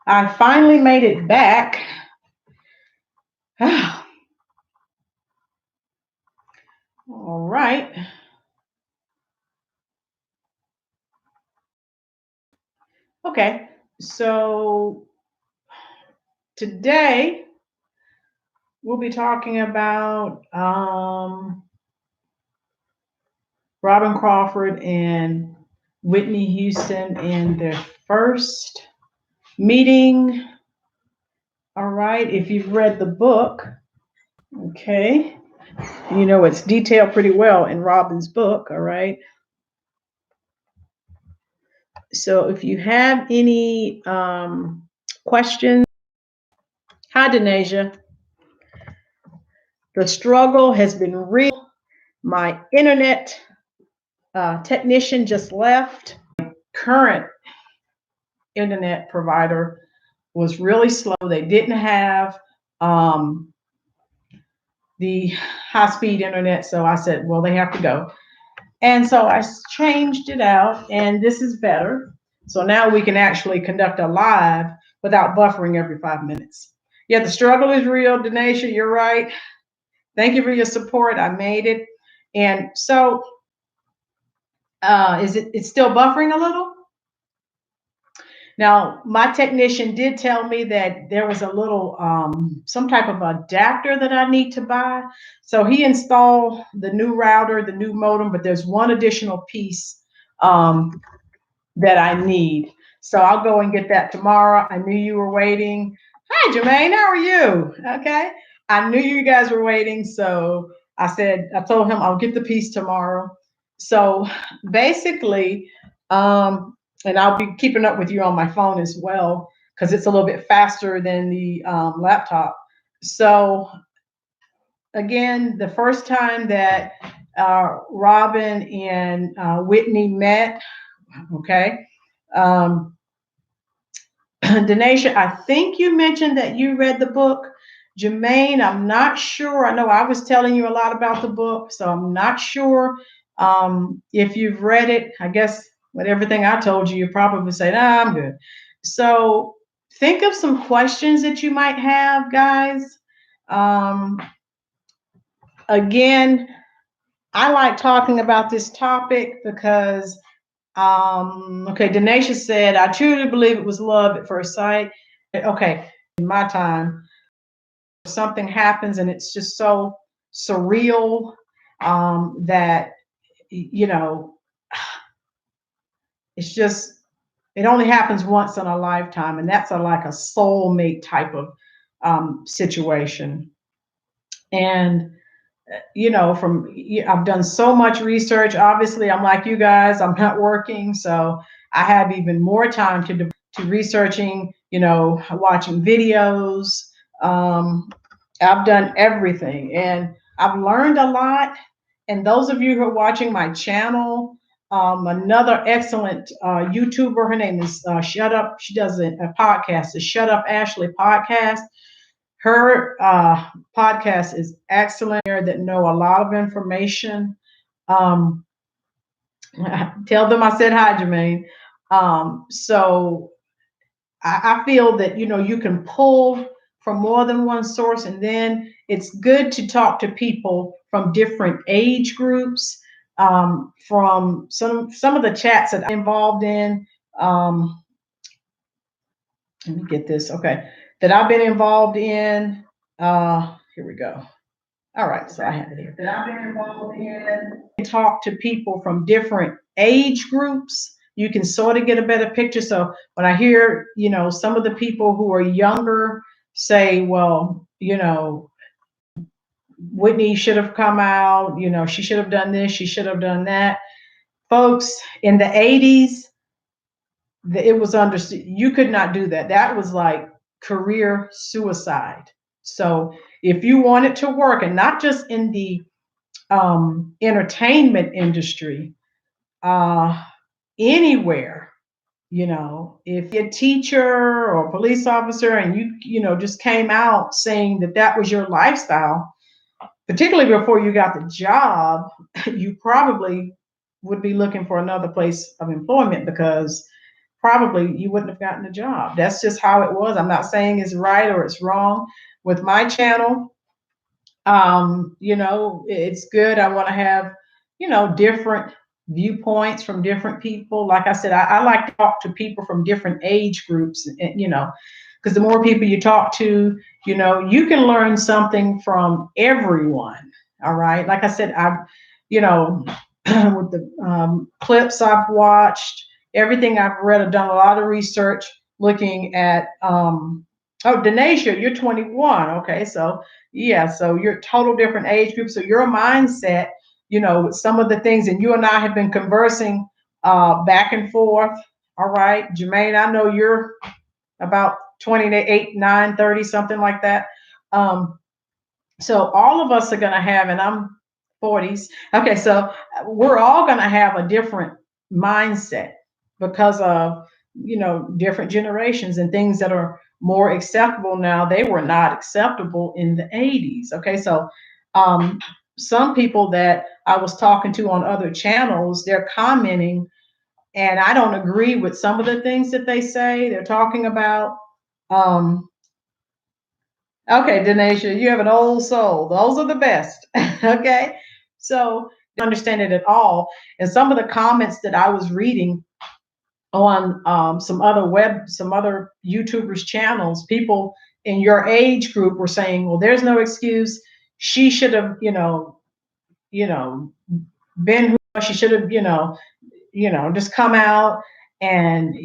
I finally made it back. All right. Okay, so today we'll be talking about Robyn Crawford and Whitney Houston and their first meeting. All right, if you've read the book, okay, you know it's detailed pretty well in Robyn's book, all right? So if you have any questions, hi, Denasia. The struggle has been real. My internet technician just left. My current internet provider was really slow. They didn't have the high-speed internet, so I said, well, they have to go. And so I changed it out, and this is better. So now we can actually conduct a live without buffering every 5 minutes. Yeah, the struggle is real, Denasia, you're right. Thank you for your support. I made it. And so it's still buffering a little? Now, my technician did tell me that there was a little, some type of adapter that I need to buy. So he installed the new router, the new modem, but there's one additional piece that I need. So I'll go and get that tomorrow. I knew you were waiting. Hi, Jermaine, how are you? Okay. I knew you guys were waiting. So I told him I'll get the piece tomorrow. So basically, and I'll be keeping up with you on my phone as well, because it's a little bit faster than the laptop. So again, the first time that Robyn and Whitney met, okay, Denasia, I think you mentioned that you read the book. Jermaine, I'm not sure. I know I was telling you a lot about the book, so I'm not sure if you've read it. I guess with everything I told you, you probably say, nah, I'm good. So think of some questions that you might have, guys. Again, I like talking about this topic because, okay, Denasia said, I truly believe it was love at first sight. Okay, in my time, something happens and it's just so surreal that, you know, it's just, it only happens once in a lifetime, and that's like a soulmate type of situation. And you know, I've done so much research. Obviously, I'm like you guys, I'm not working, so I have even more time to researching, you know, watching videos. I've done everything, and I've learned a lot. And those of you who are watching my channel, another excellent YouTuber, her name is Shut Up. She does a podcast, the Shut Up Ashley podcast. Her podcast is excellent. That know a lot of information. Tell them I said hi, Jermaine. So I feel that, you know, you can pull from more than one source, and then it's good to talk to people from different age groups. From some of the chats that I'm involved in. Let me get this. Okay. That I've been involved in. Here we go. All right, so I have it here. That I've been involved in. Talk to people from different age groups. You can sort of get a better picture. So when I hear, you know, some of the people who are younger say, well, you know, Whitney should have come out, you know, she should have done this, she should have done that. Folks, in the 80s, it was understood. You could not do that. That was like career suicide. So if you wanted to work, and not just in the entertainment industry, anywhere, you know, if you're a teacher or a police officer and you know, just came out saying that that was your lifestyle, particularly before you got the job, you probably would be looking for another place of employment, because probably you wouldn't have gotten the job. That's just how it was. I'm not saying it's right or it's wrong. With my channel, it's good. I want to have, different viewpoints from different people. Like I said, I like to talk to people from different age groups, and because the more people you talk to, you can learn something from everyone. All right. Like I said, you know, with the clips I've watched, everything I've read, I've done a lot of research looking at, oh, Denasia, you're 21. Okay. So, yeah, so you're total different age group. So your mindset, with some of the things, and you and I have been conversing back and forth. All right. Jermaine, I know you're about 28, 9, 30, something like that. So all of us are going to have, and I'm 40s. Okay, so we're all going to have a different mindset because of, different generations and things that are more acceptable now. They were not acceptable in the 80s. Okay, so some people that I was talking to on other channels, they're commenting, and I don't agree with some of the things that they say. They're talking about, okay, Denasia, you have an old soul. Those are the best. Okay. So don't understand it at all. And some of the comments that I was reading on some other YouTubers' channels, people in your age group were saying, well, there's no excuse. She should have, been who she should have, just come out. And,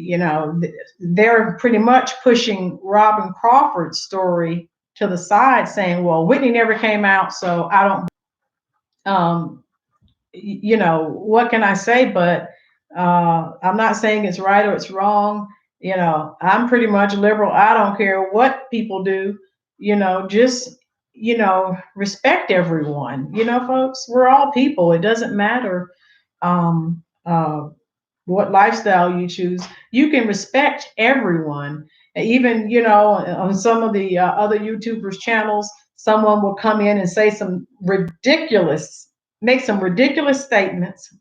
they're pretty much pushing Robyn Crawford's story to the side, saying, well, Whitney never came out, so I don't, what can I say? But I'm not saying it's right or it's wrong. I'm pretty much liberal. I don't care what people do, just, respect everyone. Folks, we're all people. It doesn't matter um, uh, what lifestyle you choose. You can respect everyone. Even, on some of the other YouTubers' channels, someone will come in and say make some ridiculous statements.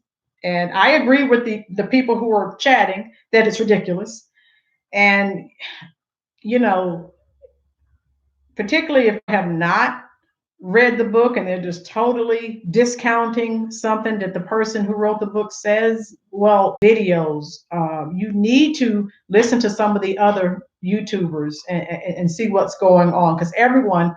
And I agree with the people who are chatting that it's ridiculous. And, you know, particularly if I have not read the book and they're just totally discounting something that the person who wrote the book says, well, videos, you need to listen to some of the other YouTubers and see what's going on, because everyone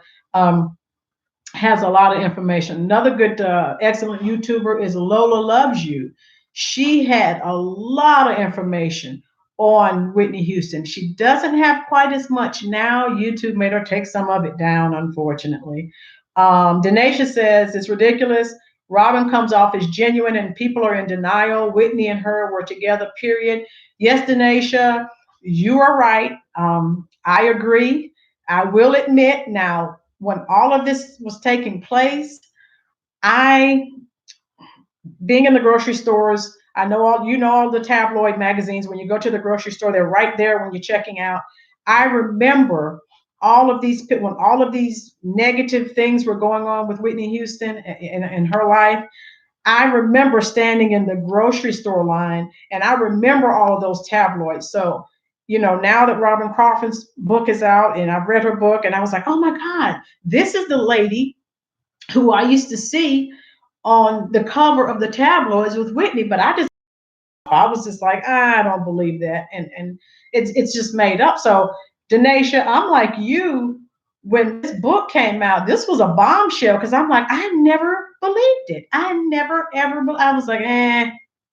has a lot of information. Another good, excellent YouTuber is Lola Loves You. She had a lot of information on Whitney Houston. She doesn't have quite as much now. YouTube made her take some of it down, unfortunately. Denasia says it's ridiculous. Robyn comes off as genuine and people are in denial. Whitney and her were together, period. Yes, Denasia, you are right. I agree. I will admit now, when all of this was taking place, I, being in the grocery stores, I know all the tabloid magazines. When you go to the grocery store, they're right there when you're checking out. I remember when all of these negative things were going on with Whitney Houston in her life. I remember standing in the grocery store line, and I remember all of those tabloids. So, now that Robyn Crawford's book is out, and I've read her book, and I was like, oh my God, this is the lady who I used to see on the cover of the tabloids with Whitney. But I was just like, I don't believe that, and it's just made up. So, Denasia, I'm like you. When this book came out, this was a bombshell, because I'm like, I never believed it. I never ever. I was like,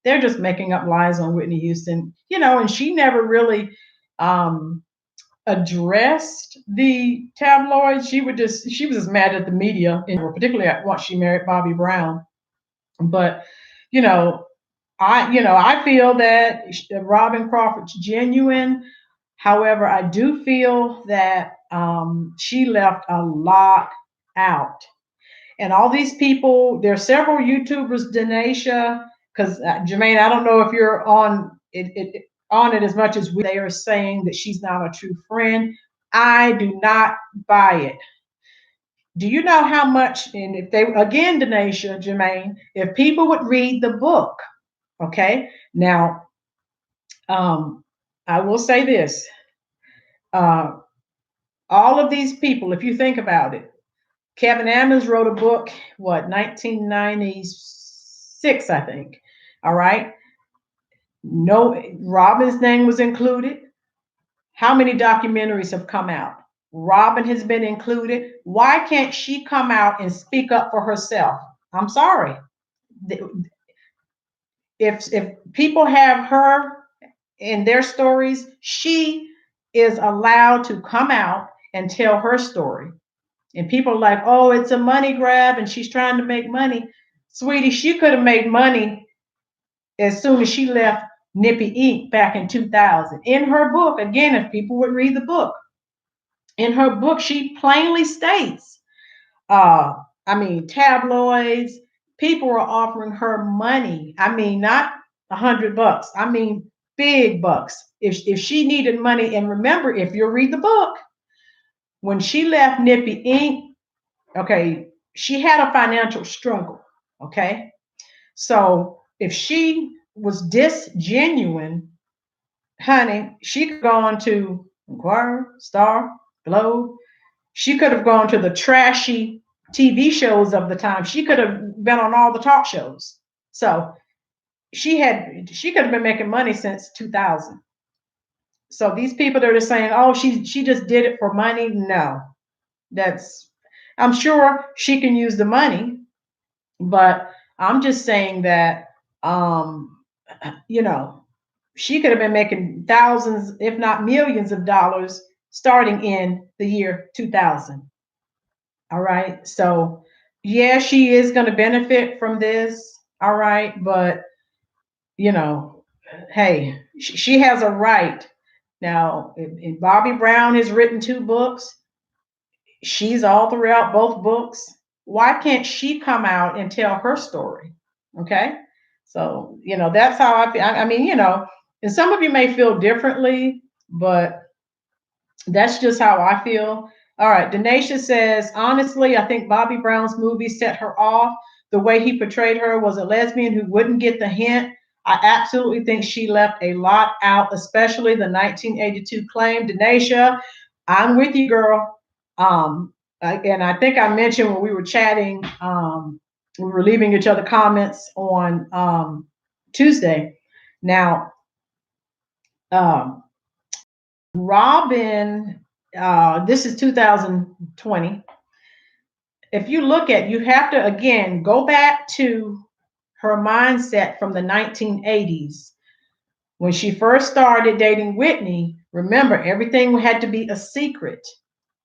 they're just making up lies on Whitney Houston, and she never really addressed the tabloids. She was just mad at the media, particularly once she married Bobby Brown. But you know, I feel that Robyn Crawford's genuine. However, I do feel that she left a lot out. And all these people, there are several YouTubers, Denasia, because Jermaine, I don't know if you're on it as much as they are saying that she's not a true friend. I do not buy it. Do you know how much? And if they, again, Denasia, Jermaine, if people would read the book, okay, now, I will say this. Uh, all of these people, if you think about it, Kevin Adams wrote a book, what, 1996, I think. All right. No, Robyn's name was included. How many documentaries have come out? Robyn has been included. Why can't she come out and speak up for herself? I'm sorry. If people have her in their stories, she is allowed to come out and tell her story. And people are like, oh, it's a money grab and she's trying to make money. Sweetie, she could have made money as soon as she left Nippy Inc. back in 2000. In her book, again, if people would read the book, in her book, she plainly states, uh, I mean, tabloids, people are offering her money. I mean, not $100. I mean, big bucks. If she needed money, and remember, if you read the book, when she left Nippy Inc., okay, she had a financial struggle. Okay, so if she was disgenuine, honey, she could go on to Inquirer, Star, Globe. She could have gone to the trashy TV shows of the time. She could have been on all the talk shows. So she could have been making money since 2000. So these people that are saying, oh, she just did it for money. No, that's, I'm sure she can use the money, but I'm just saying that, um, you know, she could have been making thousands, if not millions of dollars starting in the year 2000. All right. So, yeah, she is going to benefit from this. All right. But, you know, hey, she has a right. Now, if Bobby Brown has written 2 books, she's all throughout both books. Why can't she come out and tell her story? Okay. So, that's how I feel. I mean, and some of you may feel differently, but that's just how I feel. All right. Denisha says, honestly, I think Bobby Brown's movie set her off. The way he portrayed her was a lesbian who wouldn't get the hint. I absolutely think she left a lot out, especially the 1982 claim. Denisha, I'm with you, girl. And I think I mentioned when we were chatting, we were leaving each other comments on Tuesday. Now, um, Robyn, this is 2020. If you look at, you have to again go back to her mindset from the 1980s when she first started dating Whitney. Remember, everything had to be a secret.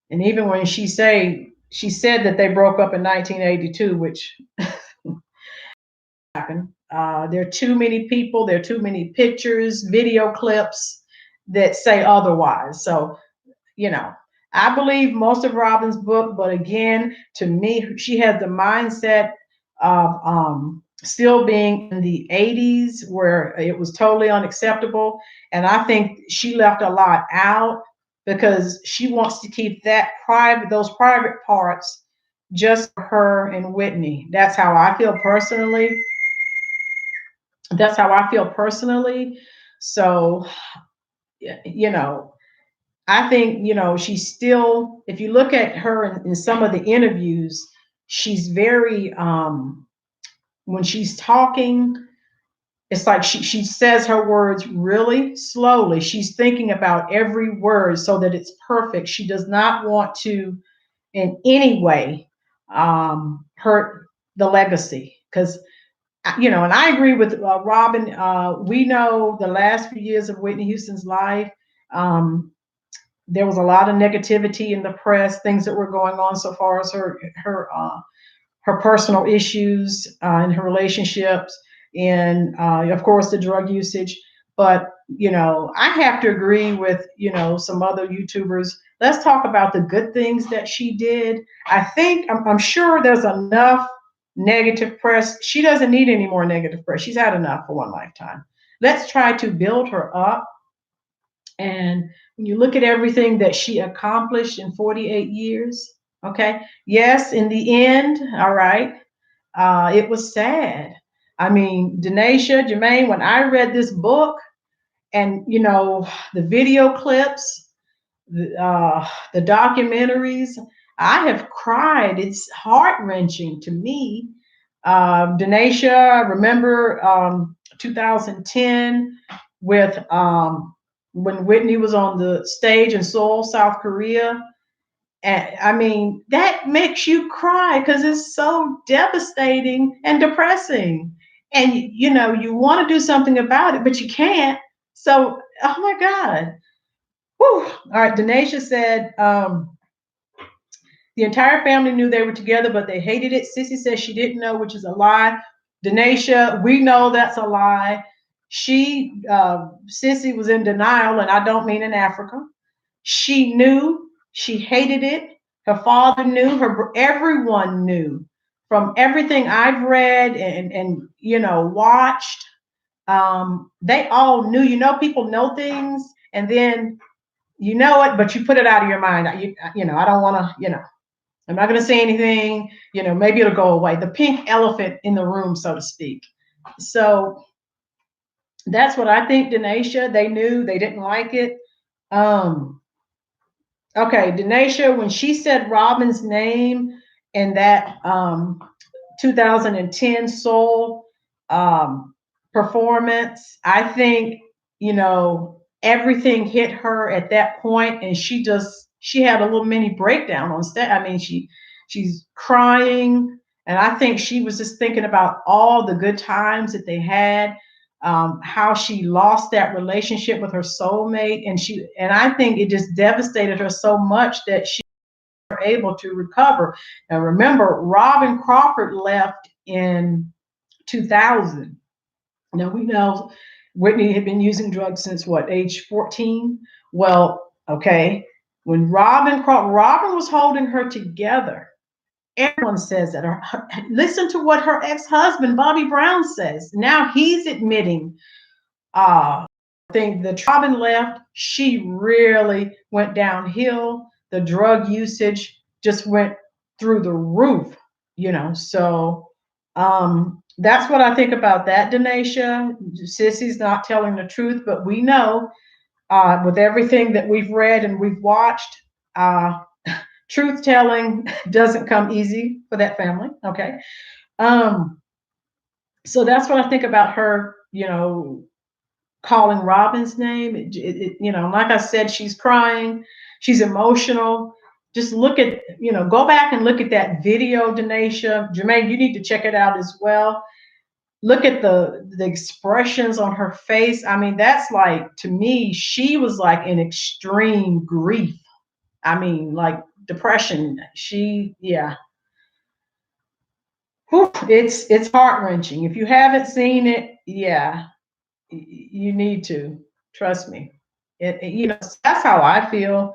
And even when she said that they broke up in 1982, which happened. There are too many people, there are too many pictures, video clips that say otherwise. So, you know, I believe most of Robyn's book, but again, to me, she has the mindset of still being in the 80s where it was totally unacceptable. And I think she left a lot out because she wants to keep those private parts just for her and Whitney. That's how I feel personally. That's how I feel personally. So, you know, I think, she's still, if you look at her in some of the interviews, she's very, when she's talking, it's like she says her words really slowly. She's thinking about every word so that it's perfect. She does not want to in any way hurt the legacy because and I agree with Robyn. We know the last few years of Whitney Houston's life, there was a lot of negativity in the press, things that were going on so far as her personal issues in her relationships, and of course the drug usage. But I have to agree with some other YouTubers. Let's talk about the good things that she did. I'm sure there's enough negative press. She doesn't need any more negative press. She's had enough for one lifetime. Let's try to build her up. And when you look at everything that she accomplished in 48 years, okay, yes, in the end, all right, it was sad. I mean, Denisha, Jermaine, when I read this book, And you know, the video clips, the documentaries, I have cried. It's heart-wrenching to me. Denasia, remember 2010 with when Whitney was on the stage in Seoul, South Korea. And I mean, that makes you cry because it's so devastating and depressing. And you know, you want to do something about it, but you can't. So, oh my God. Whew. All right, Denasia said, the entire family knew they were together, but they hated it. Cissy says she didn't know, which is a lie. Denasia, we know that's a lie. Cissy was in denial, and I don't mean in Africa. She knew, she hated it. Her father knew, everyone knew from everything I've read and you know, watched. They all knew, you know, people know things and then you know it, but you put it out of your mind. You know, I don't want to, you know, I'm not going to say anything, you know, maybe it'll go away. The pink elephant in the room, so to speak. So that's what I think, Denasia. They knew, they didn't like it. Okay, Denasia, when she said Robyn's name in that 2010 Soul performance, I think, you know, everything hit her at that point, and she had a little mini breakdown on stage. I mean, she's crying, and I think she was just thinking about all the good times that they had, how she lost that relationship with her soulmate, and I think it just devastated her so much that she was able to recover. Now remember, Robyn Crawford left in 2000. Now we know Whitney had been using drugs since what, age 14? Well, okay, when Robyn was holding her together. Everyone says that. Listen to what her ex-husband Bobby Brown says. Now he's admitting. I think the Robyn left, she really went downhill. The drug usage just went through the roof, you know. So that's what I think about that, Denasia. Cissy's not telling the truth, but we know with everything that we've read and we've watched, truth telling doesn't come easy for that family. Okay. So that's what I think about her, you know, calling Robyn's name. You know, like I said, she's crying, she's emotional. Just look at, you know, go back and look at that video, Denasia. Jermaine, you need to check it out as well. Look at the expressions on her face. I mean, that's like, to me, she was like in extreme grief. I mean, like depression. Yeah. Whew, it's heart-wrenching. If you haven't seen it, yeah, you need to. Trust me. You know, that's how I feel.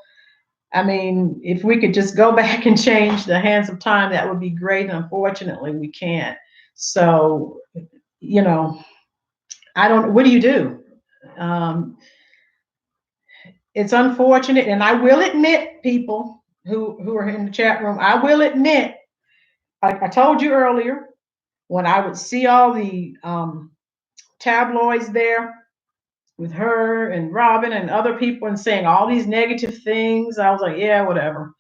I mean, if we could just go back and change the hands of time, that would be great. And unfortunately, we can't. So, you know, what do you do? It's unfortunate. And I will admit, people who are in the chat room, I will admit, like I told you earlier, when I would see all the tabloids there with her and Robyn and other people and saying all these negative things, I was like, yeah, whatever.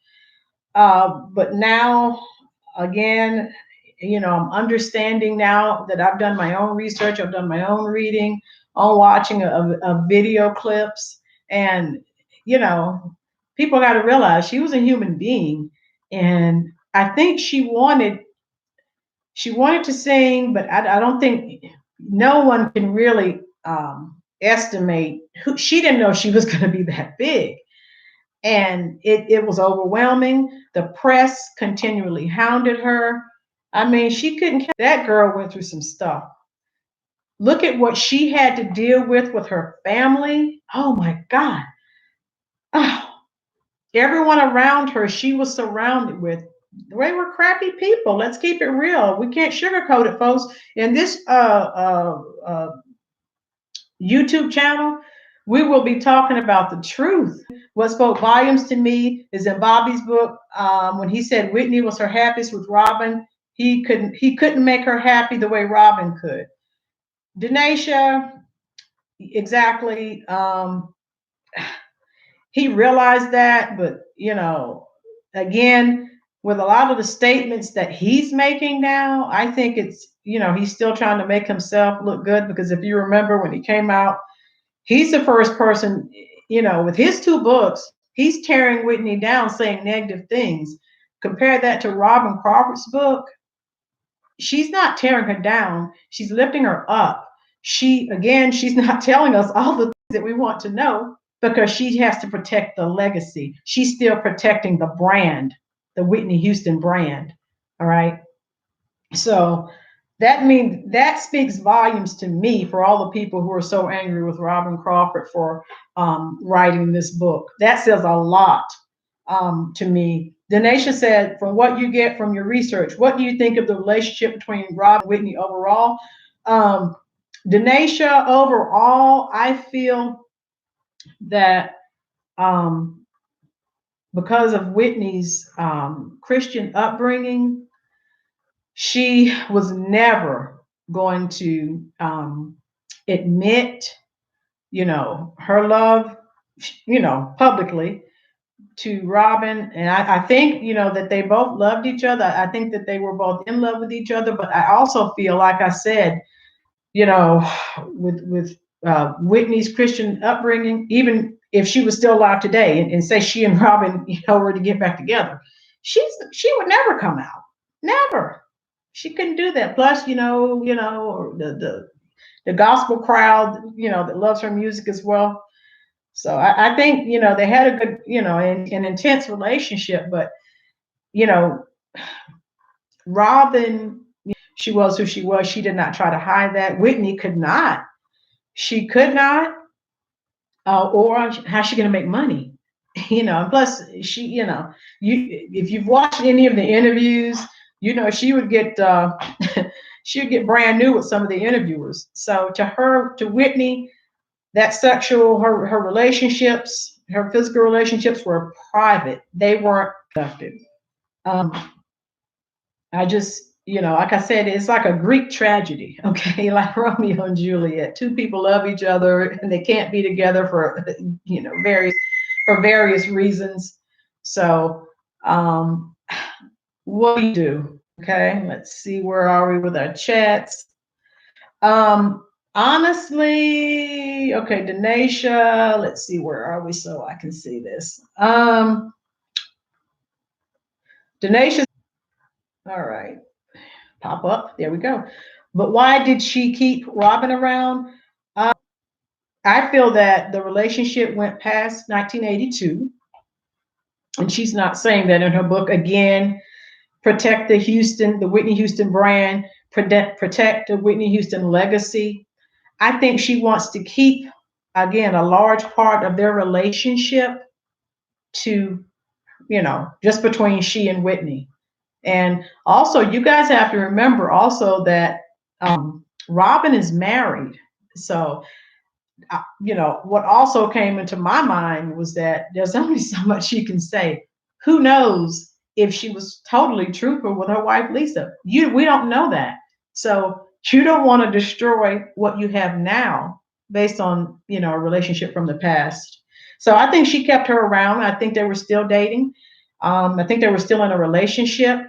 But now, again, you know, I'm understanding now that I've done my own research, I've done my own reading, on watching a video clips, and you know, people got to realize she was a human being, and I think she wanted to sing, but I don't think, no one can really estimate who. She didn't know she was going to be that big, and it was overwhelming. The press continually hounded her. I mean, she couldn't. That girl went through some stuff. Look at what she had to deal with her family. Oh my God. Oh, everyone around her, she was surrounded with. They were crappy people. Let's keep it real. We can't sugarcoat it, folks. In this YouTube channel, we will be talking about the truth. What spoke volumes to me is in Bobby's book, when he said Whitney was her happiest with Robyn. He couldn't make her happy the way Robyn could. Denasia, exactly. He realized that, but again, with a lot of the statements that he's making now, I think it's, he's still trying to make himself look good, because if you remember when he came out, he's the first person, with his two books, he's tearing Whitney down, saying negative things. Compare that to Robyn Crawford's book. She's not tearing her down, she's lifting her up. She's not telling us all the things that we want to know, because she has to protect the legacy. She's still protecting the brand, the Whitney Houston brand. All right. So that speaks volumes to me, for all the people who are so angry with Robyn Crawford for writing this book. That says a lot to me. Denisha said, from what you get from your research, what do you think of the relationship between Rob and Whitney overall? Denisha, overall, I feel that because of Whitney's Christian upbringing, she was never going to admit, her love, publicly to Robyn. And I think, that they both loved each other. I think that they were both in love with each other. But I also feel, like I said, with Whitney's Christian upbringing, even if she was still alive today, and say she and Robyn, were to get back together, she would never come out. Never. She couldn't do that. Plus, the gospel crowd, that loves her music as well. So I think, they had a good, an intense relationship. But, Robyn, she was who she was. She did not try to hide that. Whitney could not. She could not. Or how's she going to make money? And plus, she, if you've watched any of the interviews, she would get she would get brand new with some of the interviewers. So to Whitney, that her relationships, her physical relationships were private. They weren't productive. I just, like I said, it's like a Greek tragedy, okay? Like Romeo and Juliet. Two people love each other and they can't be together for, various reasons. So, what do you do? Okay, let's see, where are we with our chats? Honestly, okay, Denisha, let's see, where are we so I can see this. Denisha, all right, pop up, there we go. But why did she keep Robyn around? I feel that the relationship went past 1982, and she's not saying that in her book. Again, protect the Whitney Houston brand, protect the Whitney Houston legacy. I think she wants to keep, again, a large part of their relationship to, just between she and Whitney. And also, you guys have to remember also that Robyn is married. So, what also came into my mind was that there's only so much she can say. Who knows if she was totally truthful with her wife, Lisa? We don't know that. So you don't want to destroy what you have now based on, a relationship from the past. So I think she kept her around. I think they were still dating. I think they were still in a relationship.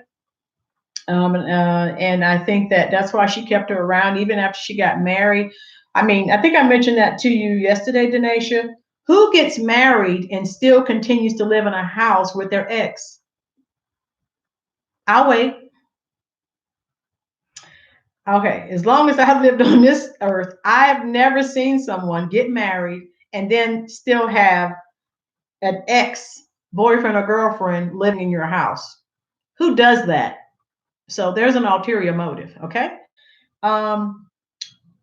And I think that's why she kept her around even after she got married. I mean, I think I mentioned that to you yesterday, Denisha. Who gets married and still continues to live in a house with their ex? I'll wait. Okay, as long as I've lived on this earth, I've never seen someone get married and then still have an ex boyfriend or girlfriend living in your house. Who does that? So there's an ulterior motive, okay?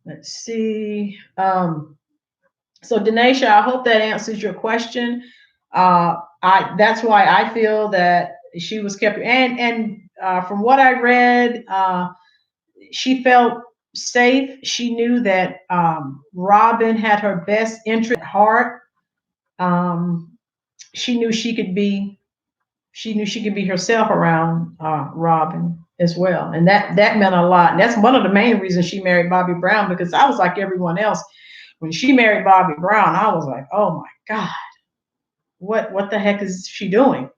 Let's see. So Denisha, I hope that answers your question. That's why I feel that she was kept, and from what I read, she felt safe. She knew that Robyn had her best interest at heart. She knew she could be herself around Robyn as well, and that meant a lot. And that's one of the main reasons she married Bobby Brown, because I was like everyone else. when she married Bobby Brown, I was like, oh my God, what the heck is she doing?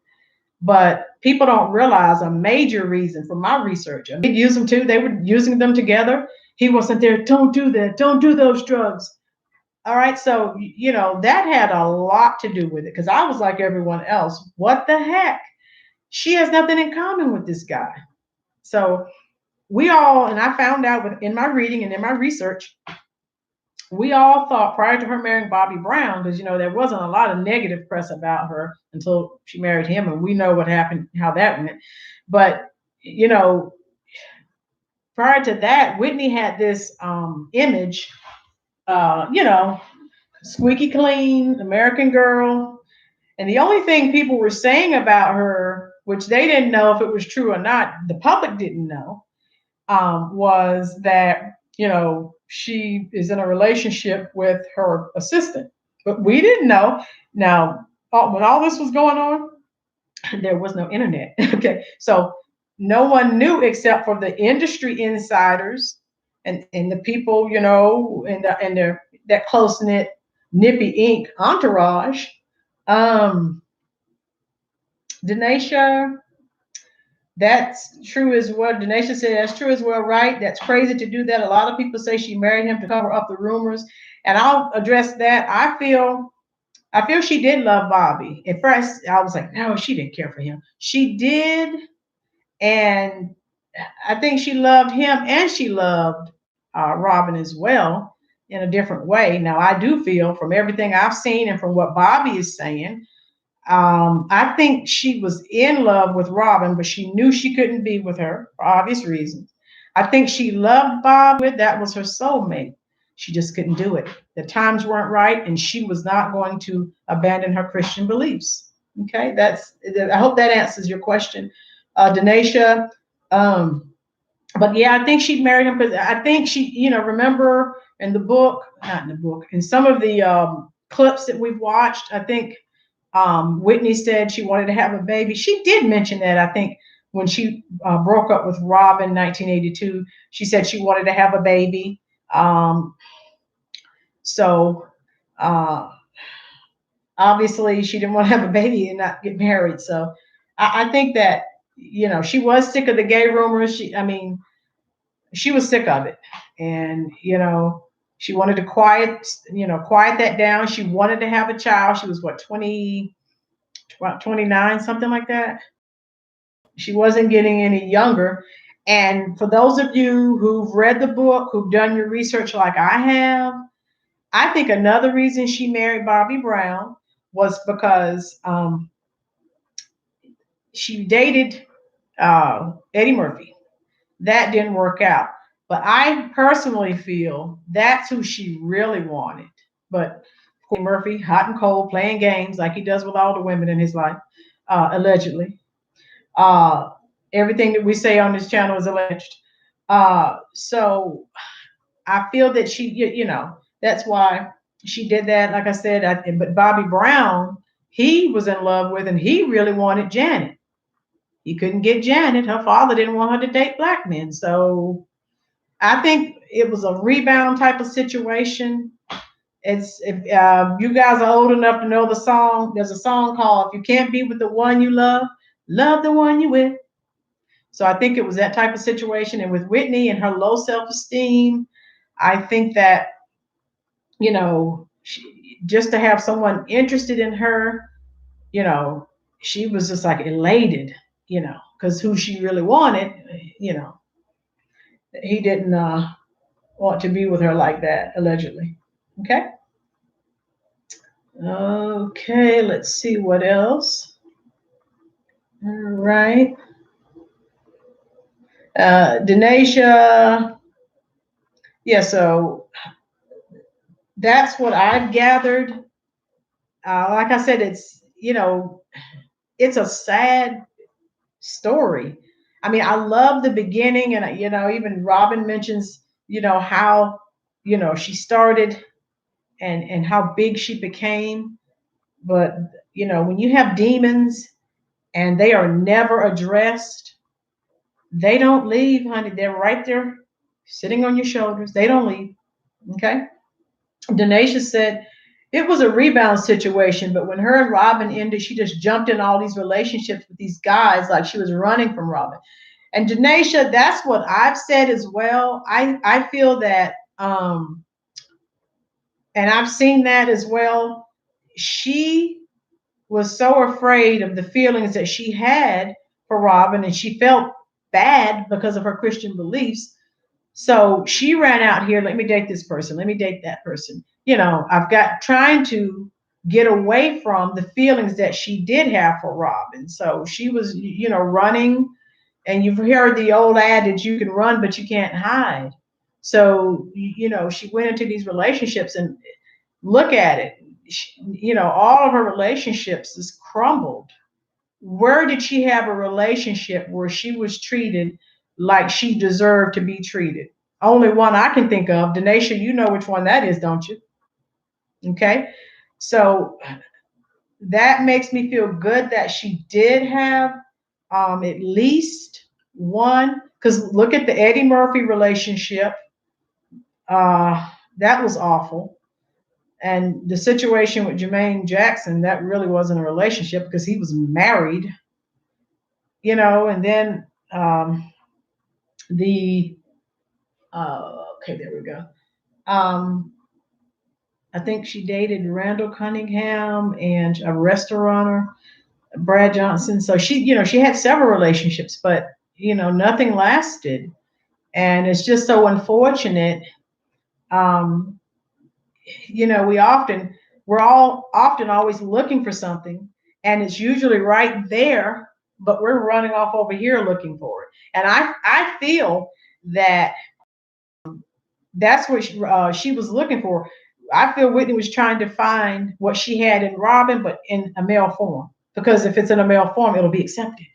But people don't realize a major reason from my research. And they'd use them too. They were using them together. He wasn't there. Don't do that. Don't do those drugs. All right. So, that had a lot to do with it because I was like everyone else. What the heck? She has nothing in common with this guy. So we all, and I found out in my reading and in my research, we all thought prior to her marrying Bobby Brown, because there wasn't a lot of negative press about her until she married him, and we know what happened, how that went. But prior to that, Whitney had this image, squeaky clean American girl, and the only thing people were saying about her, which they didn't know if it was true or not, the public didn't know, was that she is in a relationship with her assistant. But we didn't know. Now, when all this was going on, there was no internet. Okay. So no one knew except for the industry insiders and the people, and that close-knit Nippy Inc. entourage. Denisha, that's true as well. Denisha said that's true as well, right? That's crazy to do that. A lot of people say she married him to cover up the rumors. And I'll address that. I feel she did love Bobby. At first, I was like, no, she didn't care for him. She did. And I think she loved him and she loved Robyn as well in a different way. Now, I do feel from everything I've seen and from what Bobby is saying, I think she was in love with Robyn, but she knew she couldn't be with her for obvious reasons. I think she loved Bob. That was her soulmate. She just couldn't do it. The times weren't right, and she was not going to abandon her Christian beliefs. Okay, I hope that answers your question, Denisha. But yeah, I think she married him because I think she, remember in the book, not in the book, in some of the clips that we've watched, I think Whitney said she wanted to have a baby. She did mention that, I think, when she broke up with Rob in 1982. She said she wanted to have a baby. So obviously she didn't want to have a baby and not get married. So I think that, she was sick of the gay rumors. She was sick of it. And, she wanted to quiet that down. She wanted to have a child. She was 29, something like that. She wasn't getting any younger. And for those of you who've read the book, who've done your research like I have, I think another reason she married Bobby Brown was because she dated Eddie Murphy. That didn't work out. But I personally feel that's who she really wanted. But Murphy, hot and cold, playing games like he does with all the women in his life, allegedly. Everything that we say on this channel is alleged. So I feel that she, that's why she did that. Like I said, but Bobby Brown, he was in love with, and he really wanted Janet. He couldn't get Janet. Her father didn't want her to date black men. So I think it was a rebound type of situation. If you guys are old enough to know the song, there's a song called "If You Can't Be With the One You Love, Love the One You With." So I think it was that type of situation. And with Whitney and her low self-esteem, I think that, just to have someone interested in her, she was just like elated, because who she really wanted, he didn't want to be with her like that, allegedly. Okay. Okay, let's see what else. All right. Denisha. Yeah, so that's what I've gathered. Like I said, it's a sad story. I love the beginning, and even Robyn mentions how she started and how big she became. But when you have demons and they are never addressed, they don't leave, honey. They're right there sitting on your shoulders. They don't leave. Okay. Denasia said it was a rebound situation, but when her and Robyn ended, she just jumped in all these relationships with these guys like she was running from Robyn. And Denasia, that's what I've said as well. I feel that, and I've seen that as well. She was so afraid of the feelings that she had for Robyn, and she felt bad because of her Christian beliefs. So she ran out here, let me date this person, let me date that person. I've got trying to get away from the feelings that she did have for Robyn. So she was, running, and you've heard the old adage, you can run, but you can't hide. So, she went into these relationships, and look at it. All of her relationships is crumbled. Where did she have a relationship where she was treated like she deserved to be treated? Only one I can think of. Denasia, you know which one that is, don't you? Okay. So that makes me feel good that she did have at least one. Because look at the Eddie Murphy relationship. That was awful. And the situation with Jermaine Jackson, that really wasn't a relationship because he was married, and then the okay, there we go. I think she dated Randall Cunningham and a restaurateur, Brad Johnson. So she had several relationships, but nothing lasted. And it's just so unfortunate. Um, we're all often always looking for something, and it's usually right there, but we're running off over here looking for it. And I feel that that's what she was looking for. I feel Whitney was trying to find what she had in Robyn, but in a male form. Because if it's in a male form, it'll be accepted.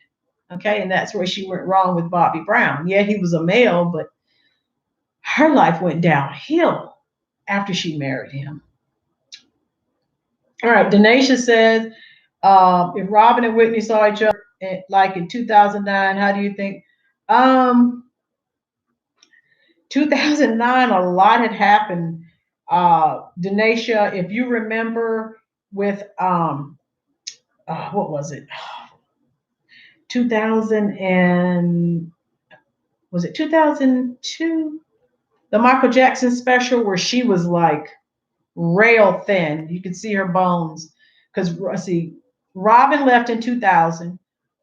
Okay, and that's where she went wrong with Bobby Brown. Yeah, he was a male, but her life went downhill after she married him. All right, Denasia says, if Robyn and Whitney saw each other like in 2009, how do you think? 2009, a lot had happened. Denasia, if you remember, with what was it? 2000 and was it 2002? The Michael Jackson special where she was like rail thin. You could see her bones. Because see, Robyn left in 2000.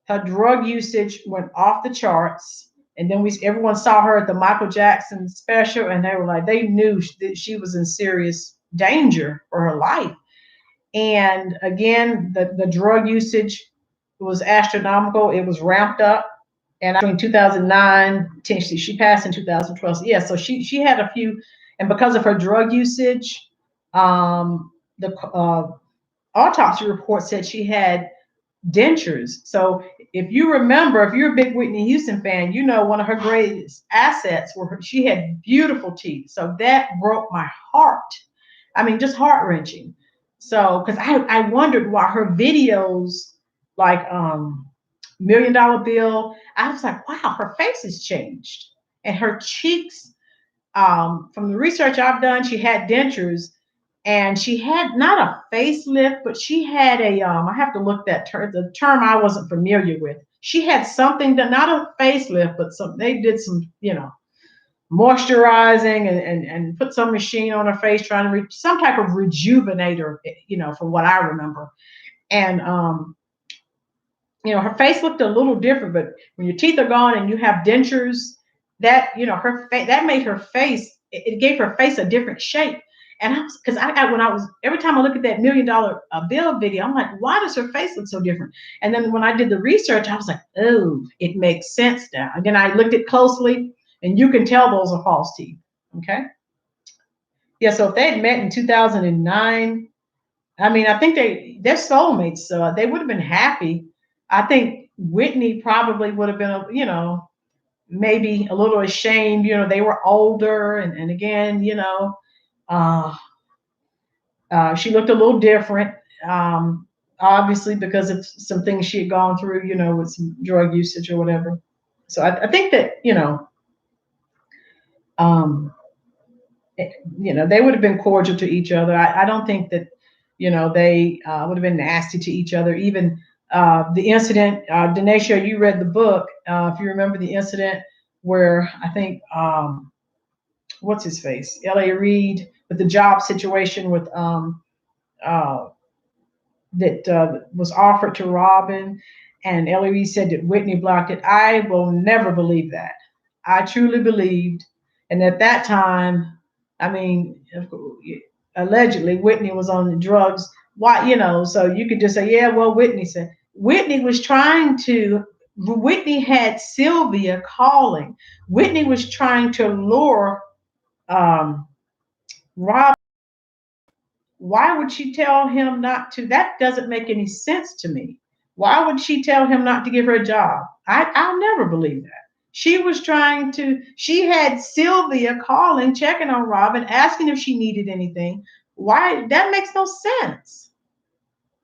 Her drug usage went off the charts. And then everyone saw her at the Michael Jackson special, and they knew that she was in serious danger for her life. And again, the drug usage was astronomical. It was ramped up. And between 2009, she passed in 2012. So yeah, so she had a few, and because of her drug usage, the autopsy report said she had dentures. So if you remember, if you're a big Whitney Houston fan, one of her greatest assets were she had beautiful teeth. So that broke my heart. I mean, just heart wrenching. So because I wondered why her videos, like $1 Million Bill, I was like, wow, her face has changed, and her cheeks. From the research I've done, she had dentures, and she had not a facelift, but she had a I have to look that the term I wasn't familiar with. She had something that, not a facelift, but they did some moisturizing and put some machine on her face trying to reach some type of rejuvenator, from what I remember. And her face looked a little different, but when your teeth are gone and you have dentures, that her face, that made her face, it gave her face a different shape. And every time I look at that $1 Million Bill video, I'm like, why does her face look so different? And then when I did the research, I was like, oh, it makes sense now. And then I looked at closely, and you can tell those are false teeth. Okay. Yeah. So if they had met in 2009, I mean, I think they're soulmates, so they would have been happy. I think Whitney probably would have been, maybe a little ashamed. They were older, and again, she looked a little different, obviously because of some things she had gone through, with some drug usage or whatever. So I think that, um, they would have been cordial to each other. I don't think that, they would have been nasty to each other. Even the incident, Denisha, you read the book. If you remember the incident where I think, what's his face? L.A. Reid, with the job situation with uh, that was offered to Robyn, and L.A. Reid said that Whitney blocked it. I will never believe that. I truly believed, and at that time, I mean, allegedly Whitney was on the drugs. Why, so you could just say, yeah, well, Whitney said. Whitney was trying to. Whitney had Sylvia calling. Whitney was trying to lure Rob. Why would she tell him not to? That doesn't make any sense to me. Why would she tell him not to give her a job? I'll never believe that. She was trying to, she had Sylvia calling, checking on Robyn, asking if she needed anything. Why? That makes no sense.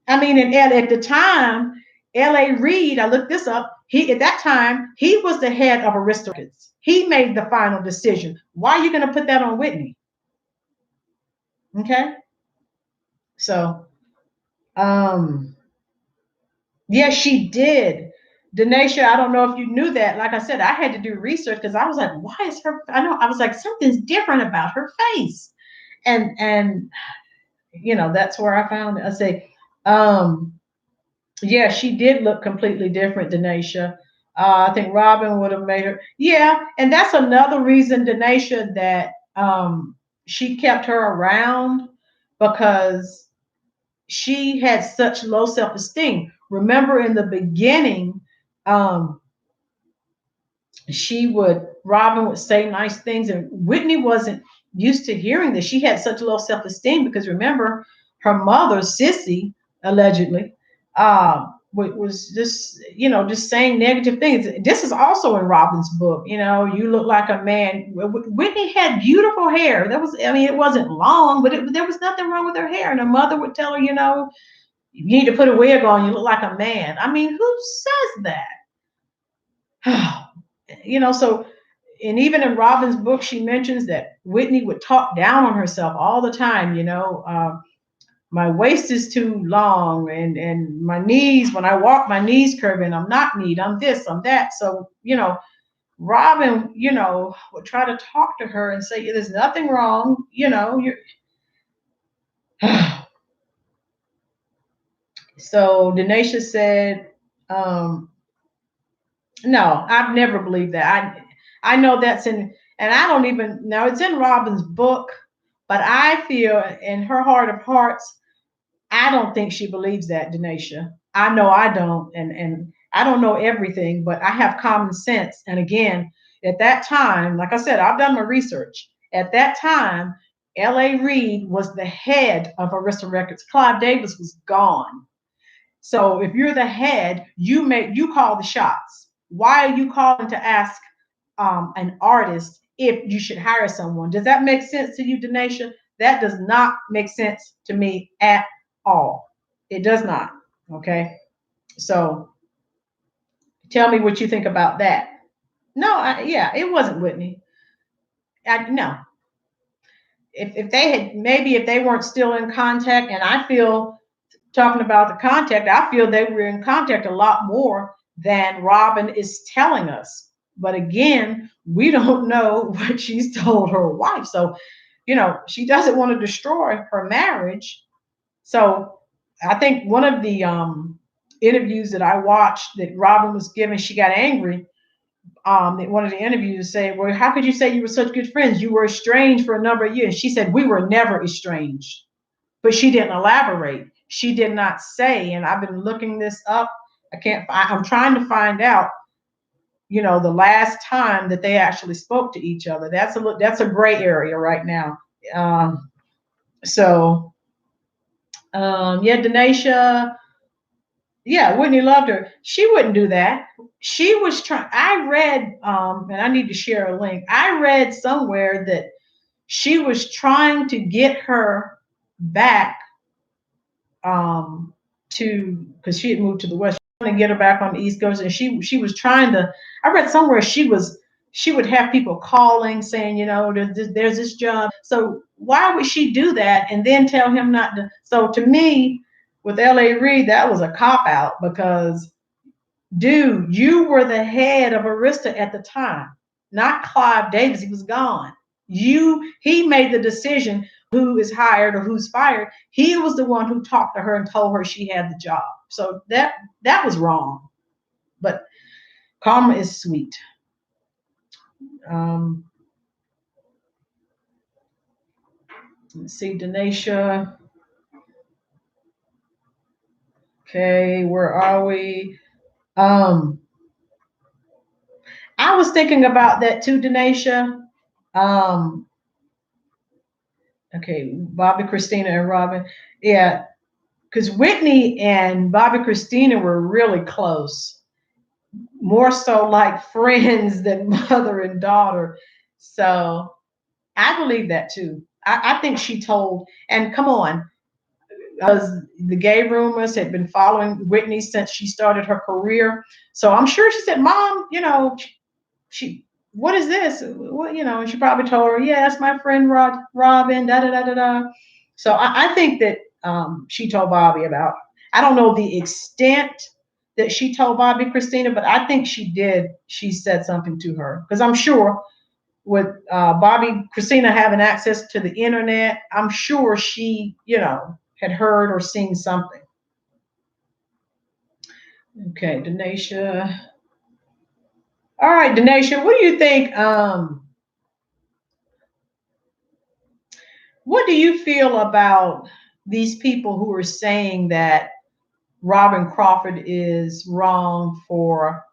I mean, and at the time, L.A. Reid, I looked this up, at that time, he was the head of Aristocrats. He made the final decision. Why are you going to put that on Whitney? Okay. So, yes, she did. Denisha, I don't know if you knew that. Like I said, I had to do research because I was like, why is her, I was like, something's different about her face. And that's where I found it. I say, yeah, she did look completely different, Denisha. I think Robyn would have made her. Yeah, and that's another reason, Denisha, that she kept her around, because she had such low self-esteem. Remember in the beginning, um, Robyn would say nice things, and Whitney wasn't used to hearing this. She had such low self-esteem because remember, her mother, Cissy, allegedly, was just saying negative things. This is also in Robyn's book. You look like a man. Whitney had beautiful hair. It wasn't long, but there was nothing wrong with her hair. And her mother would tell her, you need to put a wig on. You look like a man. I mean, who says that? So, and even in Robyn's book, she mentions that Whitney would talk down on herself all the time. My waist is too long, and my knees, when I walk, my knees curving. I'm not neat. I'm this. I'm that. So, Robyn, would try to talk to her and say, "There's nothing wrong. You're." So Denisha said, no, I've never believed that. I know that's in, and I don't even know it's in Robyn's book, but I feel in her heart of hearts, I don't think she believes that, Denisha. I know I don't, and I don't know everything, but I have common sense. And again, at that time, like I said, I've done my research. At that time, L.A. Reid was the head of Arista Records. Clive Davis was gone. So if you're the head, you call the shots. Why are you calling to ask an artist if you should hire someone? Does that make sense to you, Denisha? That does not make sense to me at all. It does not. Okay. So tell me what you think about that. No, yeah, it wasn't Whitney. No. If they had, maybe if they weren't still in contact, and I feel, talking about the contact, I feel they were in contact a lot more than Robyn is telling us. But again, we don't know what she's told her wife. So, she doesn't want to destroy her marriage. So I think one of the interviews that I watched that Robyn was giving, she got angry. One of the interviews said, well, how could you say you were such good friends? You were estranged for a number of years. She said, we were never estranged. But she didn't elaborate. She did not say, and I've been looking this up. I'm trying to find out, the last time that they actually spoke to each other. That's a gray area right now. Yeah, Denisha, yeah, Whitney loved her. She wouldn't do that. She was trying, I read, and I need to share a link. I read somewhere that she was trying to get her back because she had moved to the West, trying to get her back on the East Coast, and she was trying to. I read somewhere she was she would have people calling saying, you know, there's this job. So why would she do that and then tell him not to? So to me, with L.A. Reid, that was a cop out because, dude, you were the head of Arista at the time, not Clive Davis. He was gone. He made the decision who is hired or who's fired. He was the one who talked to her and told her she had the job. So that was wrong. But karma is sweet. Let's see, Denisha. Okay, where are we? I was thinking about that too, Denisha. Okay, Bobby, Christina, and Robyn. Yeah, because Whitney and Bobby Christina were really close, more so like friends than mother and daughter. So I believe that too. I think she told, and come on, because the gay rumors had been following Whitney since she started her career. So I'm sure she said, Mom, you know, she, what is this? What, you know, and she probably told her, yeah, that's my friend Robyn, da da da da da. So I think that she told Bobby about, I don't know the extent that she told Bobby Christina, but I think she did. She said something to her because I'm sure with Bobby Christina having access to the internet, I'm sure she, you know, had heard or seen something. Okay, Denisha. All right, Denisha, what do you think? What do you feel about these people who are saying that Robyn Crawford is wrong for,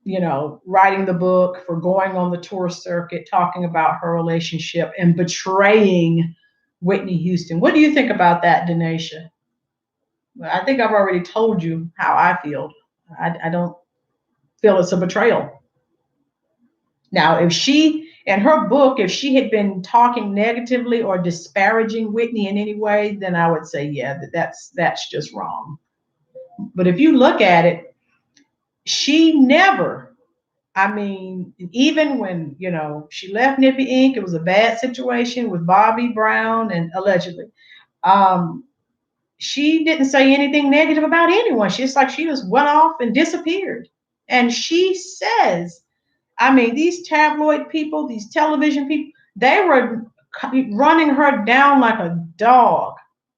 you know, writing the book, for going on the tour circuit, talking about her relationship and betraying Whitney Houston? What do you think about that, Denisha? Well, I think I've already told you how I feel. I don't feel it's a betrayal. Now, if she, in her book, if she had been talking negatively or disparaging Whitney in any way, then I would say, yeah, that's just wrong. But if you look at it, she never, I mean, even when, you know, she left Nippy Inc., it was a bad situation with Bobby Brown and allegedly. Um, she didn't say anything negative about anyone. She's like, she just went off and disappeared. And she says, I mean, these tabloid people, these television people, they were running her down like a dog,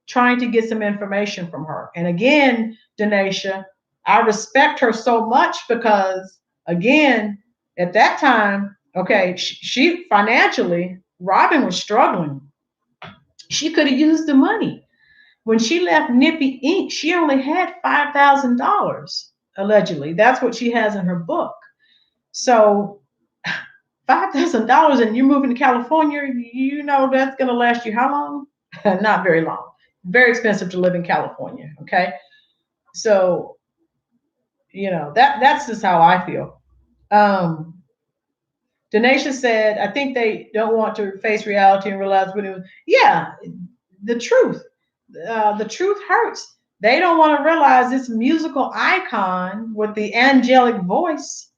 trying to get some information from her. And again, Denisha, I respect her so much because, again, at that time, okay, she financially, Robyn was struggling. She could have used the money. When she left Nippy Inc., she only had $5,000, allegedly. That's what she has in her book. So $5,000 and you're moving to California, you know that's going to last you how long? Not very long. Very expensive to live in California. Okay, so you know that's just how I feel. Denisha said, I think they don't want to face reality and realize what it was. Yeah, the truth. The truth hurts. They don't want to realize this musical icon with the angelic voice,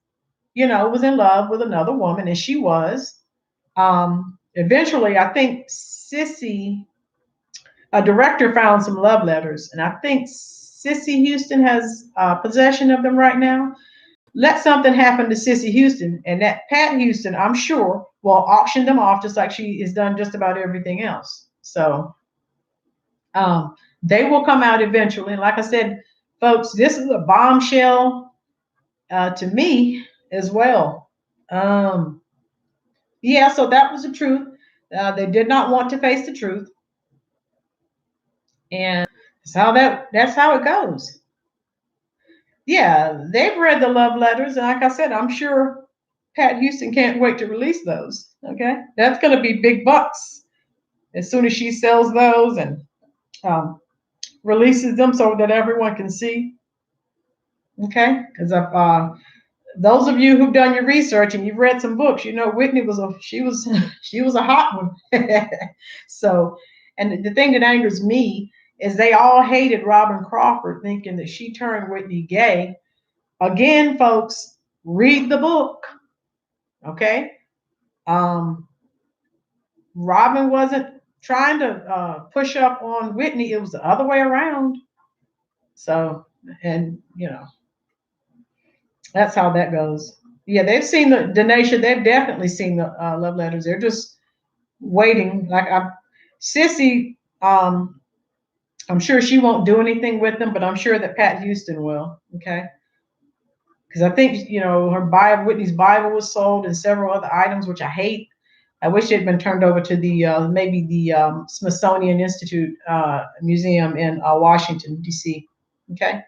you know, was in love with another woman, and she was. Eventually, I think Cissy, a director, found some love letters, and I think Cissy Houston has possession of them right now. Let something happen to Cissy Houston, and that Pat Houston, I'm sure, will auction them off just like she has done just about everything else. So they will come out eventually. And like I said, folks, this is a bombshell to me as well. Yeah, so that was the truth. They did not want to face the truth, and that's how it goes. Yeah, they've read the love letters, and like I said, I'm sure Pat Houston can't wait to release those. Okay, that's going to be big bucks as soon as she sells those and um, releases them so that everyone can see. Okay, because those of you who've done your research and you've read some books, you know Whitney was she was a hot one. So, and the thing that angers me is they all hated Robyn Crawford, thinking that she turned Whitney gay. Again, folks, read the book. Okay. Um, Robyn wasn't trying to push up on Whitney. It was the other way around. So, and that's how that goes. Yeah, they've seen the Denasia. They've definitely seen the love letters. They're just waiting. Cissy. I'm sure she won't do anything with them, but I'm sure that Pat Houston will. Okay, because I think her Bible, Whitney's Bible, was sold, and several other items, which I hate. I wish it had been turned over to the maybe the Smithsonian Institute Museum in Washington D.C. Okay,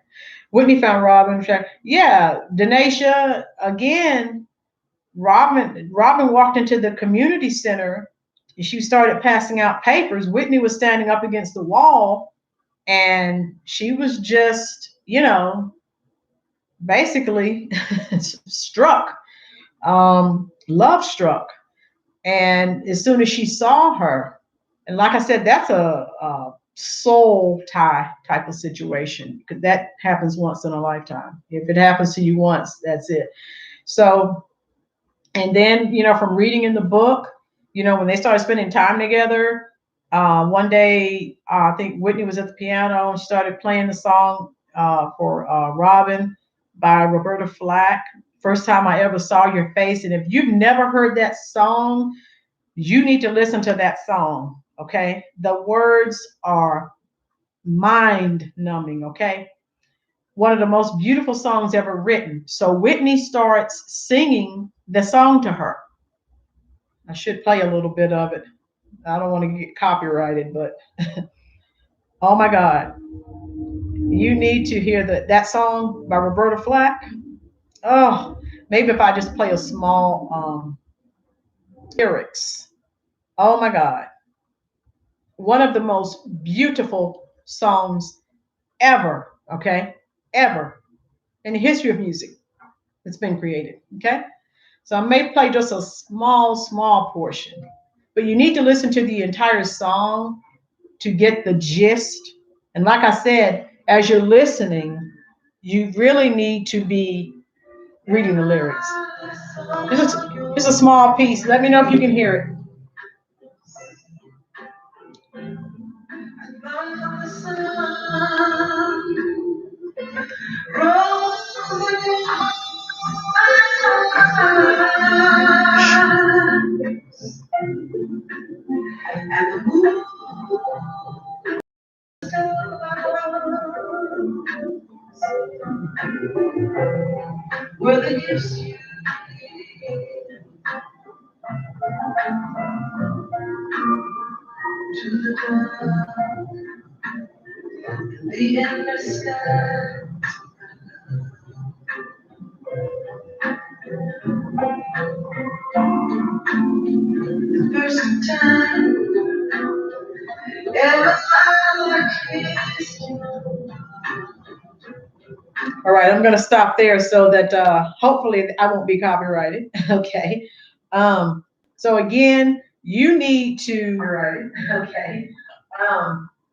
Whitney found Robyn. Yeah, Denasia again. Robyn walked into the community center and she started passing out papers. Whitney was standing up against the wall and she was just, basically struck, love struck. And as soon as she saw her, and like I said, that's a soul tie type of situation because that happens once in a lifetime. If it happens to you once, that's it. So, and then, from reading in the book, when they started spending time together, one day, I think Whitney was at the piano and started playing the song for Robyn by Roberta Flack. First time I ever saw your face. And if you've never heard that song, you need to listen to that song. Okay. The words are mind numbing. Okay. One of the most beautiful songs ever written. So Whitney starts singing the song to her. I should play a little bit of it. I don't want to get copyrighted, but oh my God. You need to hear that song by Roberta Flack. Oh, maybe if I just play a small lyrics. Oh my God. One of the most beautiful songs ever, okay? Ever in the history of music that's been created, okay? So I may play just a small portion, but you need to listen to the entire song to get the gist. And like I said, as you're listening, you really need to be reading the lyrics. It's a small piece. Let me know if you can hear it. Were the gifts you to the dark, the endless sky. The first time ever I kissed you. All right, I'm going to stop there so that hopefully I won't be copyrighted. Okay. So again, you need to. All right. Okay.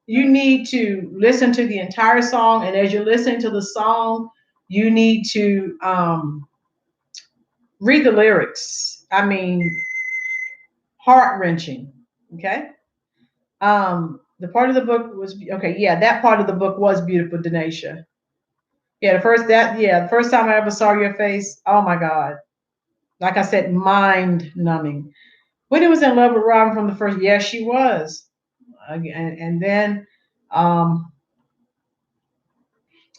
You need to listen to the entire song, and as you're listening to the song, you need to read the lyrics. I mean, heart wrenching. Okay. The part of the book was okay. Yeah, that part of the book was beautiful, Denasia. Yeah, the first time I ever saw your face, oh my God. Like I said, mind numbing. Whitney was in love with Robyn from the first, yes, she was. And then,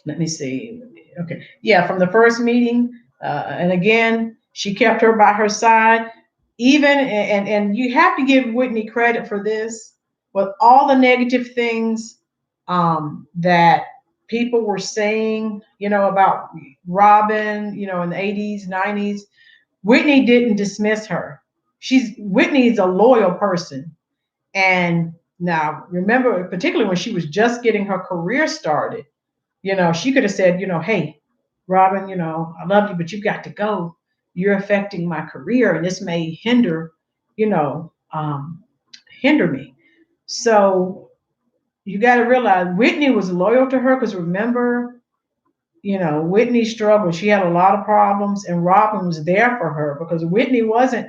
let me see. Okay. Yeah, from the first meeting. And again, she kept her by her side. Even, and you have to give Whitney credit for this, with all the negative things that people were saying, about Robyn, in the 80s, 90s. Whitney didn't dismiss her. Whitney is a loyal person. And now remember, particularly when she was just getting her career started, she could have said, hey, Robyn, I love you, but you've got to go. You're affecting my career, and this may hinder me. So you got to realize Whitney was loyal to her because remember, Whitney struggled. She had a lot of problems, and Robyn was there for her because Whitney wasn't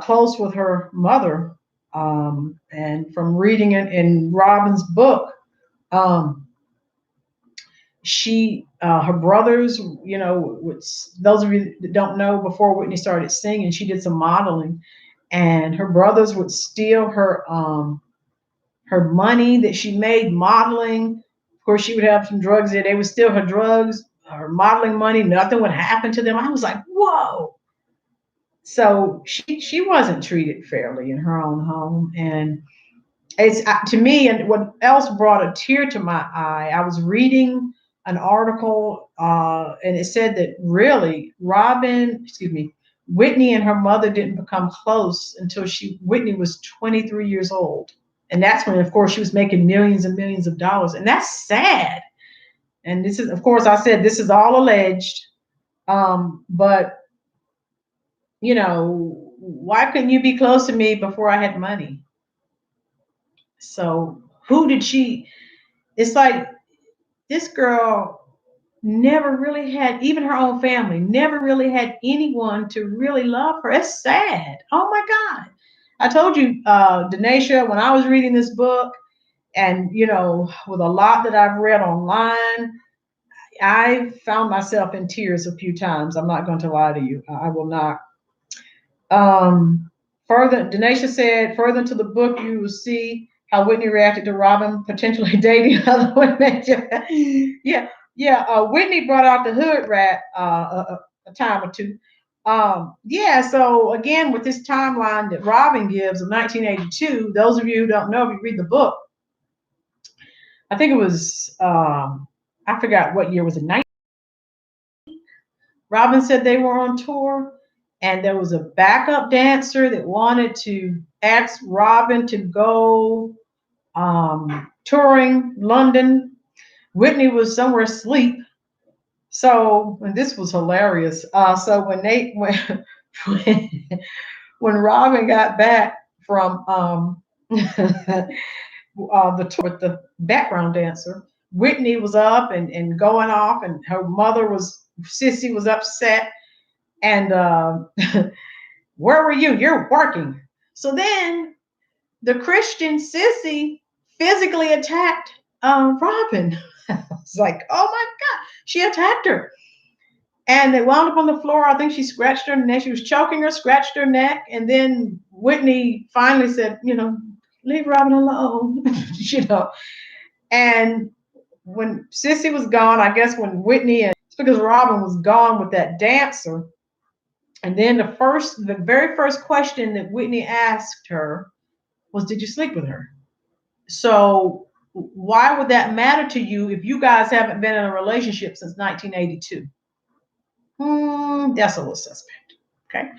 close with her mother. And from reading it in Robyn's book, um, her brothers, which those of you that don't know, before Whitney started singing, she did some modeling, and her brothers would steal her money that she made modeling. Of course, she would have some drugs there. They would steal her drugs, her modeling money. Nothing would happen to them. I was like, whoa. So she wasn't treated fairly in her own home, and it's to me. And what else brought a tear to my eye? I was reading an article, and it said that really Whitney and her mother didn't become close until Whitney was 23 years old. And that's when, of course, she was making millions and millions of dollars. And that's sad. And this is, of course, I said this is all alleged. But, why couldn't you be close to me before I had money? So who did she? It's like this girl never really had, even her own family, never really had anyone to really love her. It's sad. Oh my God. I told you, Denisha, when I was reading this book, and with a lot that I've read online, I found myself in tears a few times. I'm not going to lie to you. I will not. Further, Denisha said, further into the book, you will see how Whitney reacted to Robyn potentially dating other women. Yeah. Whitney brought out the hood rat a time or two. So again, with this timeline that Robyn gives of 1982, those of you who don't know, if you read the book, I think it was, I forgot what year was it, 19? Robyn said they were on tour, and there was a backup dancer that wanted to ask Robyn to go touring London. Whitney was somewhere asleep. So, and this was hilarious. So when Robyn got back from the tour with the background dancer, Whitney was up and going off, and her mother Cissy was upset. And where were you? You're working. So then the Christian Cissy physically attacked Robyn. It's like, oh my God, she attacked her. And they wound up on the floor. I think she scratched her neck. She was choking her, scratched her neck. And then Whitney finally said, leave Robyn alone, And when Cissy was gone, I guess when it's because Robyn was gone with that dancer. And then the very first question that Whitney asked her was, did you sleep with her? So why would that matter to you if you guys haven't been in a relationship since 1982? That's a little suspect. Okay.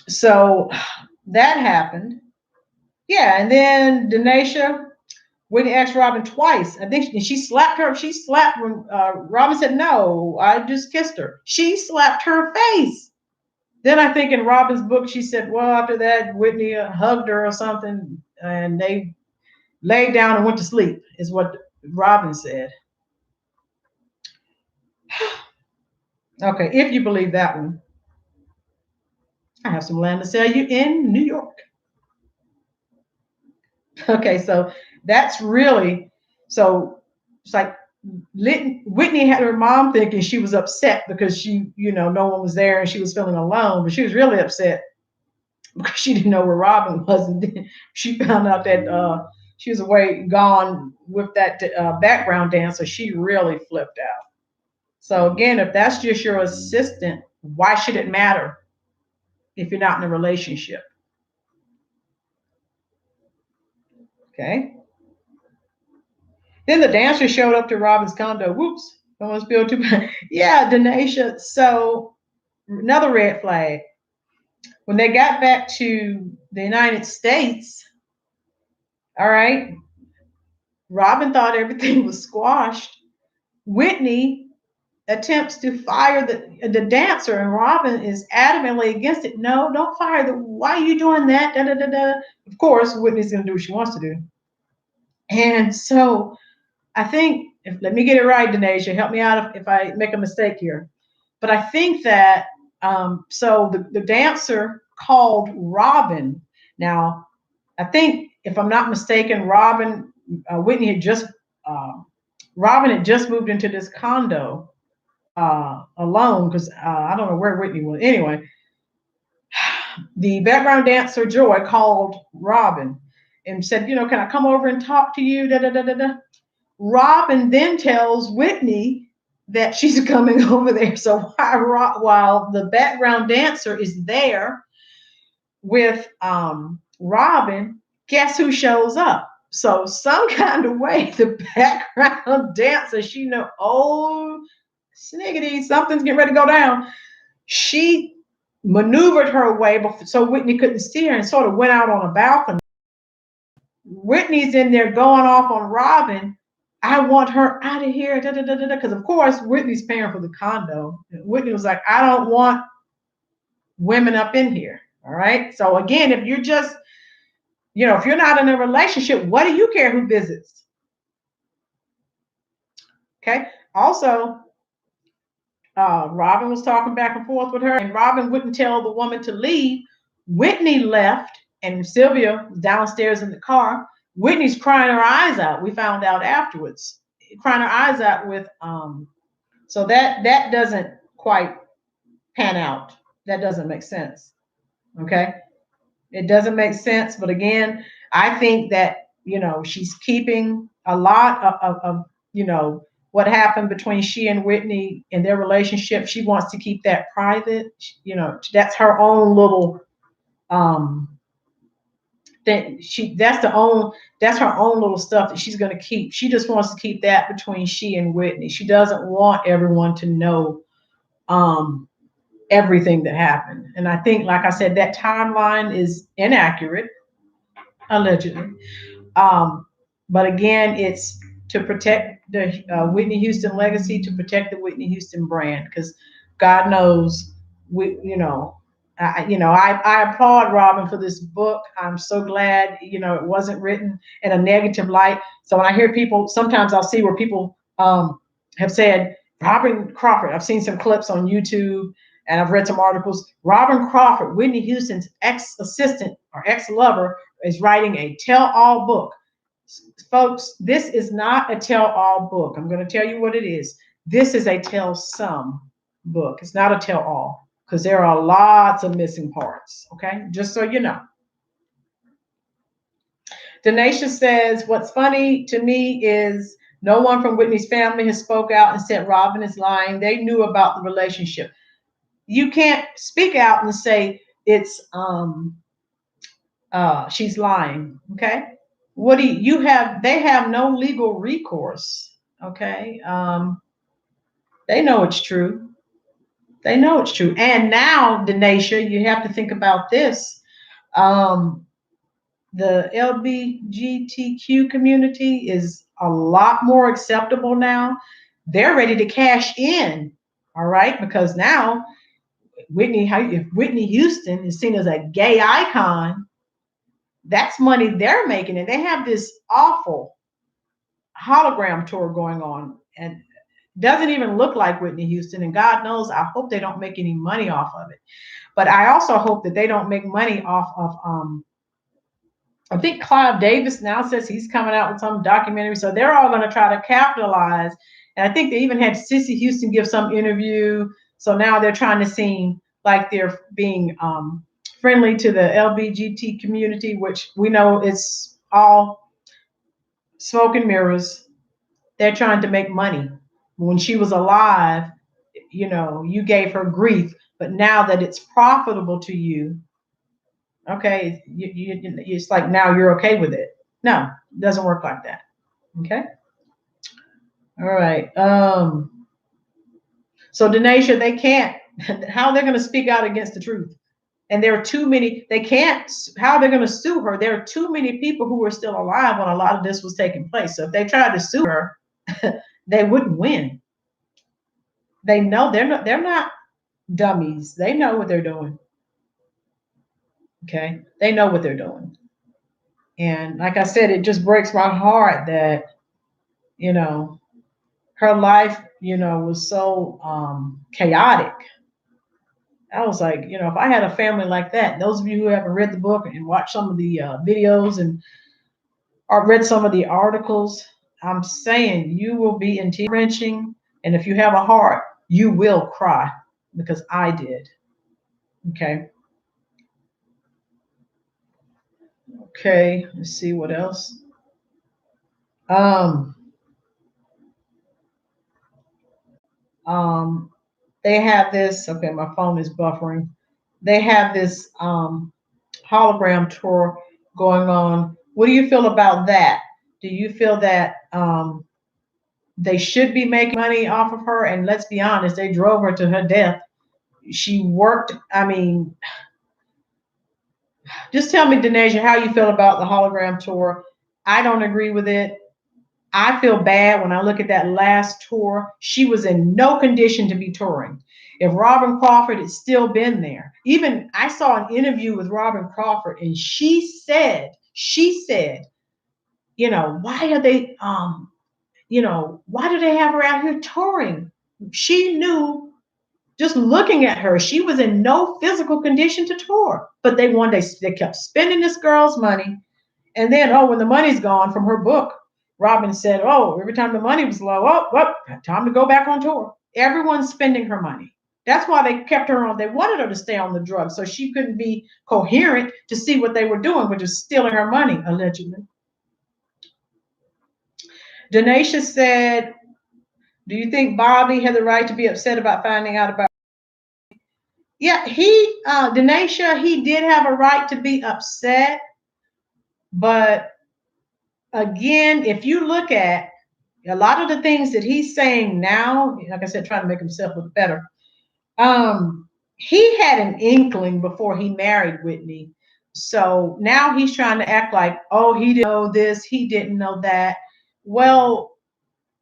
So that happened. Yeah. And then Whitney asked Robyn twice. I think she slapped her. She slapped when Robyn said, no, I just kissed her. She slapped her face. Then I think in Robyn's book, she said, well, after that, Whitney hugged her or something, and they laid down and went to sleep, is what Robyn said. Okay, if you believe that one, I have some land to sell you in New York. Okay, so that's really, so it's like Whitney had her mom thinking she was upset because no one was there and she was feeling alone, but she was really upset because she didn't know where Robyn was. And then she found out that she was gone with that background dancer. She really flipped out. So again, if that's just your assistant, why should it matter if you're not in a relationship? Okay. Then the dancer showed up to Robyn's condo. Whoops, don't want to spill too much. Yeah, Denisha. So another red flag. When they got back to the United States, all right, Robyn thought everything was squashed. Whitney attempts to fire the dancer, and Robyn is adamantly against it. No, don't fire why are you doing that? Da, da, da, da. Of course, Whitney's going to do what she wants to do. And so I think, let me get it right, Denasia, help me out if I make a mistake here. But I think that, so the dancer called Robyn. Now, I think, if I'm not mistaken, Whitney had just, Robyn had just moved into this condo alone, because I don't know where Whitney was. Anyway, the background dancer Joy called Robyn and said, can I come over and talk to you? Da da da da da. Robyn then tells Whitney that she's coming over there. So while the background dancer is there with Robyn, guess who shows up? So some kind of way, the background dancer, oh, sniggity, something's getting ready to go down. She maneuvered her way so Whitney couldn't see her and sort of went out on a balcony. Whitney's in there going off on Robyn. I want her out of here, because of course Whitney's paying for the condo. Whitney was like, I don't want women up in here. All right. So again, if you're just, if you're not in a relationship, what do you care who visits? Okay. Also, Robyn was talking back and forth with her, and Robyn wouldn't tell the woman to leave. Whitney left, and Sylvia was downstairs in the car. Whitney's crying her eyes out. We found out afterwards, crying her eyes out with, so that doesn't quite pan out. That doesn't make sense. Okay. It doesn't make sense. But again, I think that, she's keeping a lot of what happened between she and Whitney in their relationship. She wants to keep that private. That's her own little thing. That's her own little stuff that she's going to keep. She just wants to keep that between she and Whitney. She doesn't want everyone to know everything that happened. And I think, like I said, that timeline is inaccurate, allegedly. But again, it's to protect the Whitney Houston legacy, to protect the Whitney Houston brand, because God knows, I applaud Robyn for this book. I'm so glad, it wasn't written in a negative light. So when I hear people, sometimes I'll see where people have said, Robyn Crawford, I've seen some clips on YouTube and I've read some articles. Robyn Crawford, Whitney Houston's ex-assistant or ex-lover, is writing a tell-all book. Folks, this is not a tell-all book. I'm going to tell you what it is. This is a tell-some book. It's not a tell-all, because there are lots of missing parts. Okay, just so you know. Denasia says, what's funny to me is no one from Whitney's family has spoke out and said Robyn is lying. They knew about the relationship. You can't speak out and say it's she's lying. Okay. What do you have? They have no legal recourse. Okay. They know it's true. They know it's true. And now, Denasia, you have to think about this. The LGBTQ community is a lot more acceptable now. They're ready to cash in. All right. Because now if Whitney Houston is seen as a gay icon, that's money they're making. And they have this awful hologram tour going on, and doesn't even look like Whitney Houston. And God knows, I hope they don't make any money off of it. But I also hope that they don't make money off of, I think Clive Davis now says he's coming out with some documentary. So they're all going to try to capitalize. And I think they even had Cissy Houston give some interview. So now they're trying to seem like they're being friendly to the LGBT community, which we know it's all smoke and mirrors. They're trying to make money. When she was alive, you gave her grief, but now that it's profitable to you, okay, it's like now you're okay with it. No, it doesn't work like that. Okay. All right. So Denasia, they can't. How they're going to speak out against the truth? And there are too many. They can't. How they're going to sue her? There are too many people who were still alive when a lot of this was taking place. So if they tried to sue her, they wouldn't win. They know they're not dummies. They know what they're doing. Okay, they know what they're doing. And like I said, it just breaks my heart that You know, her life, was so chaotic. I was like, if I had a family like that, those of you who haven't read the book and watched some of the videos and or read some of the articles, I'm saying you will be in tear wrenching. And if you have a heart, you will cry because I did. Okay. Okay. Let's see what else. Um, um, they have this. Okay, my phone is buffering. They have this hologram tour going on. What do you feel about that? Do you feel that they should be making money off of her? And let's be honest, they drove her to her death. She worked. I mean, just tell me, Denasia, how you feel about the hologram tour. I don't agree with it. I feel bad when I look at that last tour. She was in no condition to be touring. If Robyn Crawford had still been there, even I saw an interview with Robyn Crawford, and she said, why are they, why do they have her out here touring? She knew just looking at her, she was in no physical condition to tour. But they kept spending this girl's money. And then, when the money's gone from her book, Robyn said, every time the money was low, time to go back on tour. Everyone's spending her money. That's why they kept her on. They wanted her to stay on the drugs so she couldn't be coherent to see what they were doing, which is stealing her money, allegedly. Denasia said, do you think Bobby had the right to be upset about finding out about? Yeah, Denasia, he did have a right to be upset. But again, if you look at a lot of the things that he's saying now, like I said, trying to make himself look better. He had an inkling before he married Whitney. So now he's trying to act like, he didn't know this, he didn't know that. Well,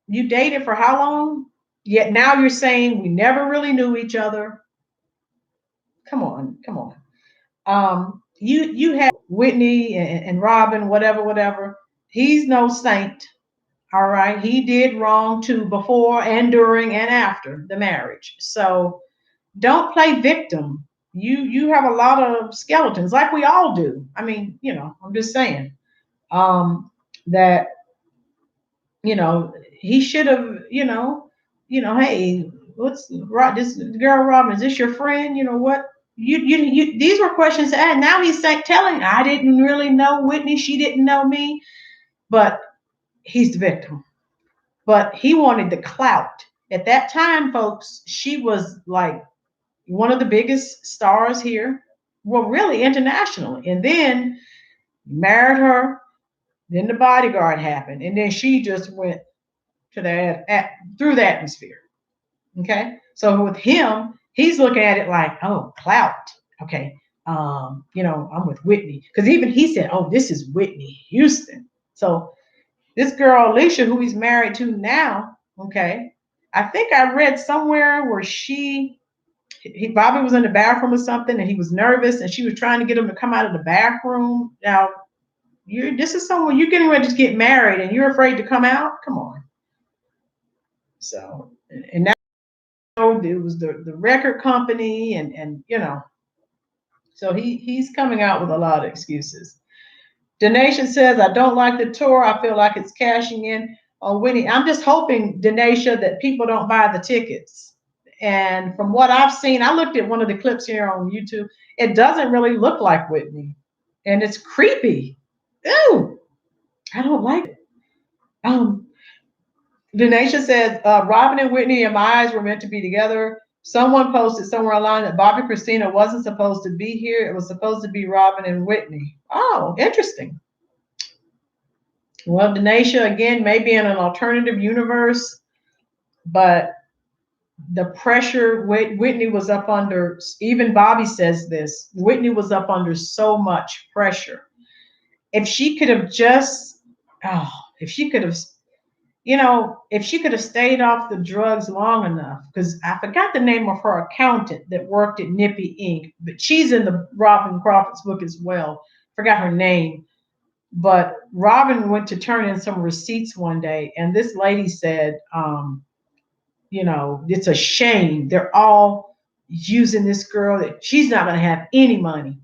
you dated for how long? Yet now you're saying we never really knew each other. Come on. You had Whitney and Robyn, whatever. He's no saint. All right. He did wrong too before and during and after the marriage. So don't play victim. You have a lot of skeletons, like we all do. I mean, I'm just saying that he should have, hey, what's this girl Robyn? Is this your friend? What? You these were questions to ask. Now he's telling, I didn't really know Whitney, she didn't know me, but he's the victim. But he wanted the clout. At that time, folks, she was like one of the biggest stars here, well, really internationally. And then married her, then the bodyguard happened, and then she just went to through the atmosphere. Okay, so with him, he's looking at it like, clout. Okay, I'm with Whitney, because even he said, this is Whitney Houston. So this girl Alicia, who he's married to now, okay, I think I read somewhere where Bobby was in the bathroom or something, and he was nervous, and she was trying to get him to come out of the bathroom. Now, this is someone you're getting ready to get married, and you're afraid to come out. Come on. So, and now it was the record company, and so he's coming out with a lot of excuses. Denasia says, I don't like the tour. I feel like it's cashing in on Whitney. I'm just hoping, Denasia, that people don't buy the tickets. And from what I've seen, I looked at one of the clips here on YouTube. It doesn't really look like Whitney. And it's creepy. Ew. I don't like it. Denasia says, Robyn and Whitney and my eyes were meant to be together. Someone posted somewhere online that Bobby Christina wasn't supposed to be here. It was supposed to be Robyn and Whitney. Oh, interesting. Well, Denasia, again, maybe in an alternative universe, but the pressure Whitney was up under, even Bobby says this, Whitney was up under so much pressure. If she could have just, if she could have stayed off the drugs long enough, because I forgot the name of her accountant that worked at Nippy Inc., but she's in the Robyn Crawford's book as well. Forgot her name. But Robyn went to turn in some receipts one day, and this lady said, it's a shame. They're all using this girl that she's not going to have any money.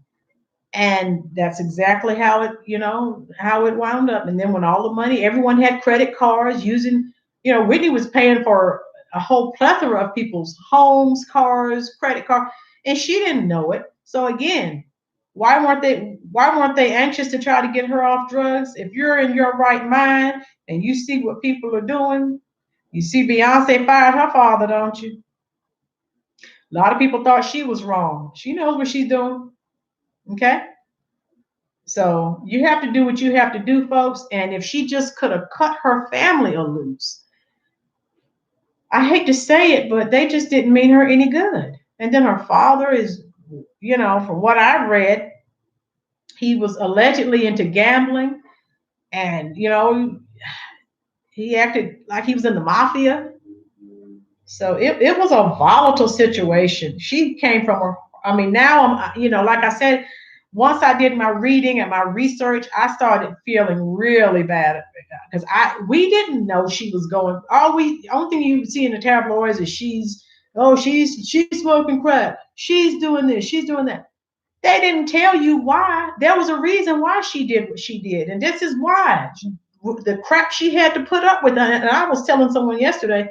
And that's exactly how it wound up. And then when all the money, everyone had credit cards using, Whitney was paying for a whole plethora of people's homes, cars, credit card, and she didn't know it. So again, why weren't they anxious to try to get her off drugs? If you're in your right mind and you see what people are doing, you see Beyonce fired her father, don't you? A lot of people thought she was wrong. She knows what she's doing. Okay. So you have to do what you have to do, folks. And if she just could have cut her family a loose, I hate to say it, but they just didn't mean her any good. And then her father is, from what I've read, he was allegedly into gambling, and he acted like he was in the mafia. So it was a volatile situation. She came from her. I mean, now like I said, once I did my reading and my research, I started feeling really bad because we didn't know she was going. Only thing you see in the tabloids is she's smoking crack, she's doing this, she's doing that. They didn't tell you why. There was a reason why she did what she did, and this is why. The crap she had to put up with. And I was telling someone yesterday,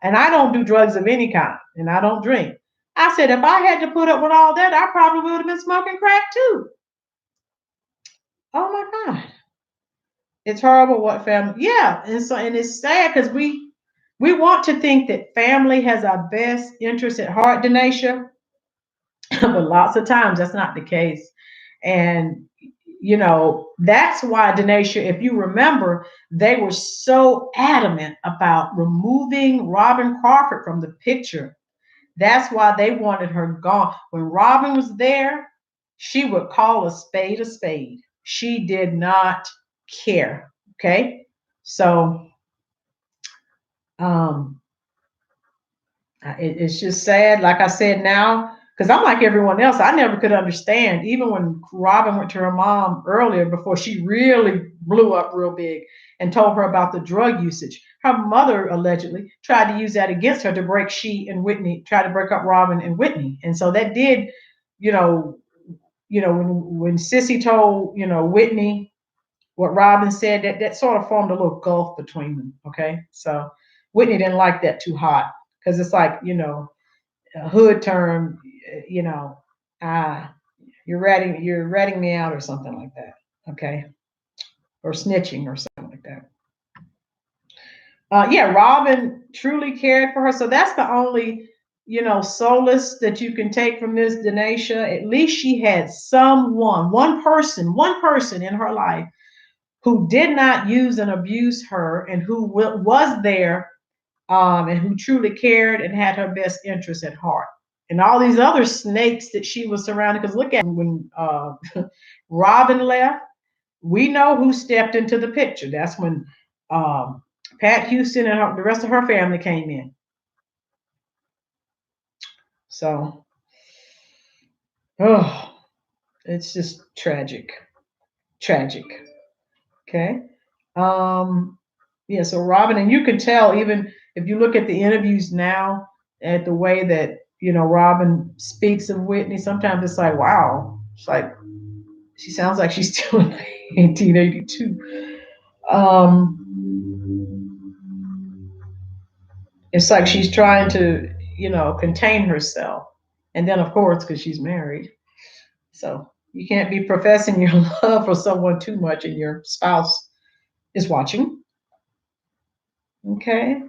and I don't do drugs of any kind, and I don't drink. I said, if I had to put up with all that, I probably would have been smoking crack too. Oh my God. It's horrible what family, yeah. And it's sad because we want to think that family has our best interest at heart, Denisha, but lots of times that's not the case. And that's why, Denisha, if you remember, they were so adamant about removing Robyn Crawford from the picture. That's why they wanted her gone. When Robyn was there, she would call a spade a spade. She did not care. Okay. So um, it's just sad. Like I said, now, because I'm like everyone else, I never could understand, even when Robyn went to her mom earlier before she really blew up real big and told her about the drug usage. Her mother allegedly tried to use that against her to try to break up Robyn and Whitney. And so that did, you know, when Cissy told, Whitney what Robyn said, that sort of formed a little gulf between them. Okay. So Whitney didn't like that too hot because it's like, a hood term, you know, ah, you're ratting me out or something like that. Okay. Or snitching or something like that. Yeah, Robyn truly cared for her. So that's the only, solace that you can take from this, Denisha. At least she had one person in her life who did not use and abuse her and who was there, and who truly cared and had her best interest at heart. And all these other snakes that she was surrounded, because look at when Robyn left, we know who stepped into the picture. That's when Pat Houston and the rest of her family came in. So, oh, it's just tragic. Tragic. Okay. Yeah, so Robyn, and you can tell even if you look at the interviews now, at the way that, Robyn speaks of Whitney, sometimes it's like, wow, it's like she sounds like she's still in 1982. It's like she's trying to, contain herself. And then, of course, because she's married. So you can't be professing your love for someone too much and your spouse is watching. Okay.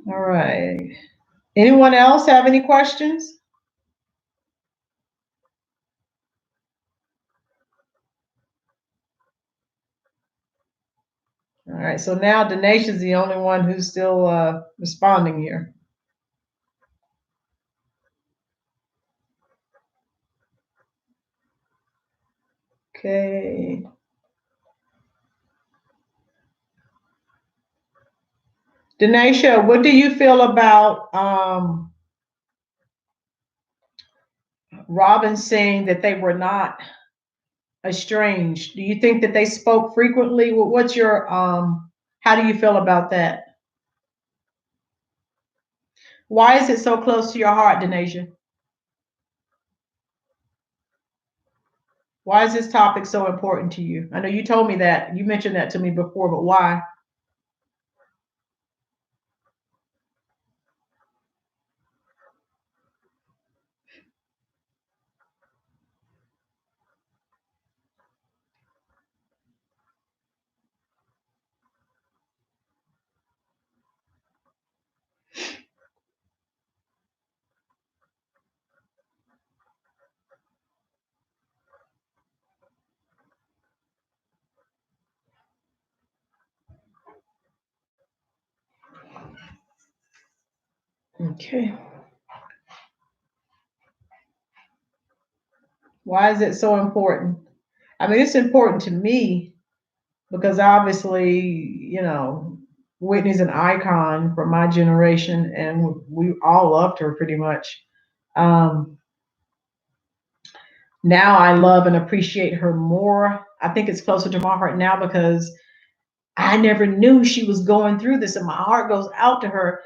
All right. Anyone else have any questions? All right. So now Denisha's the only one who's still responding here. Okay. Denisha, what do you feel about Robyn saying that they were not estranged. Do you think that they spoke frequently? What's your how do you feel about that? Why is it so close to your heart, Denasia? Why is this topic so important to you? I know you told me that. You mentioned that to me before, but why? Okay. Why is it so important? I mean, it's important to me because obviously, Whitney's an icon for my generation, and we all loved her pretty much. Um, Now I love and appreciate her more. I think it's closer to my heart now because I never knew she was going through this, and my heart goes out to her.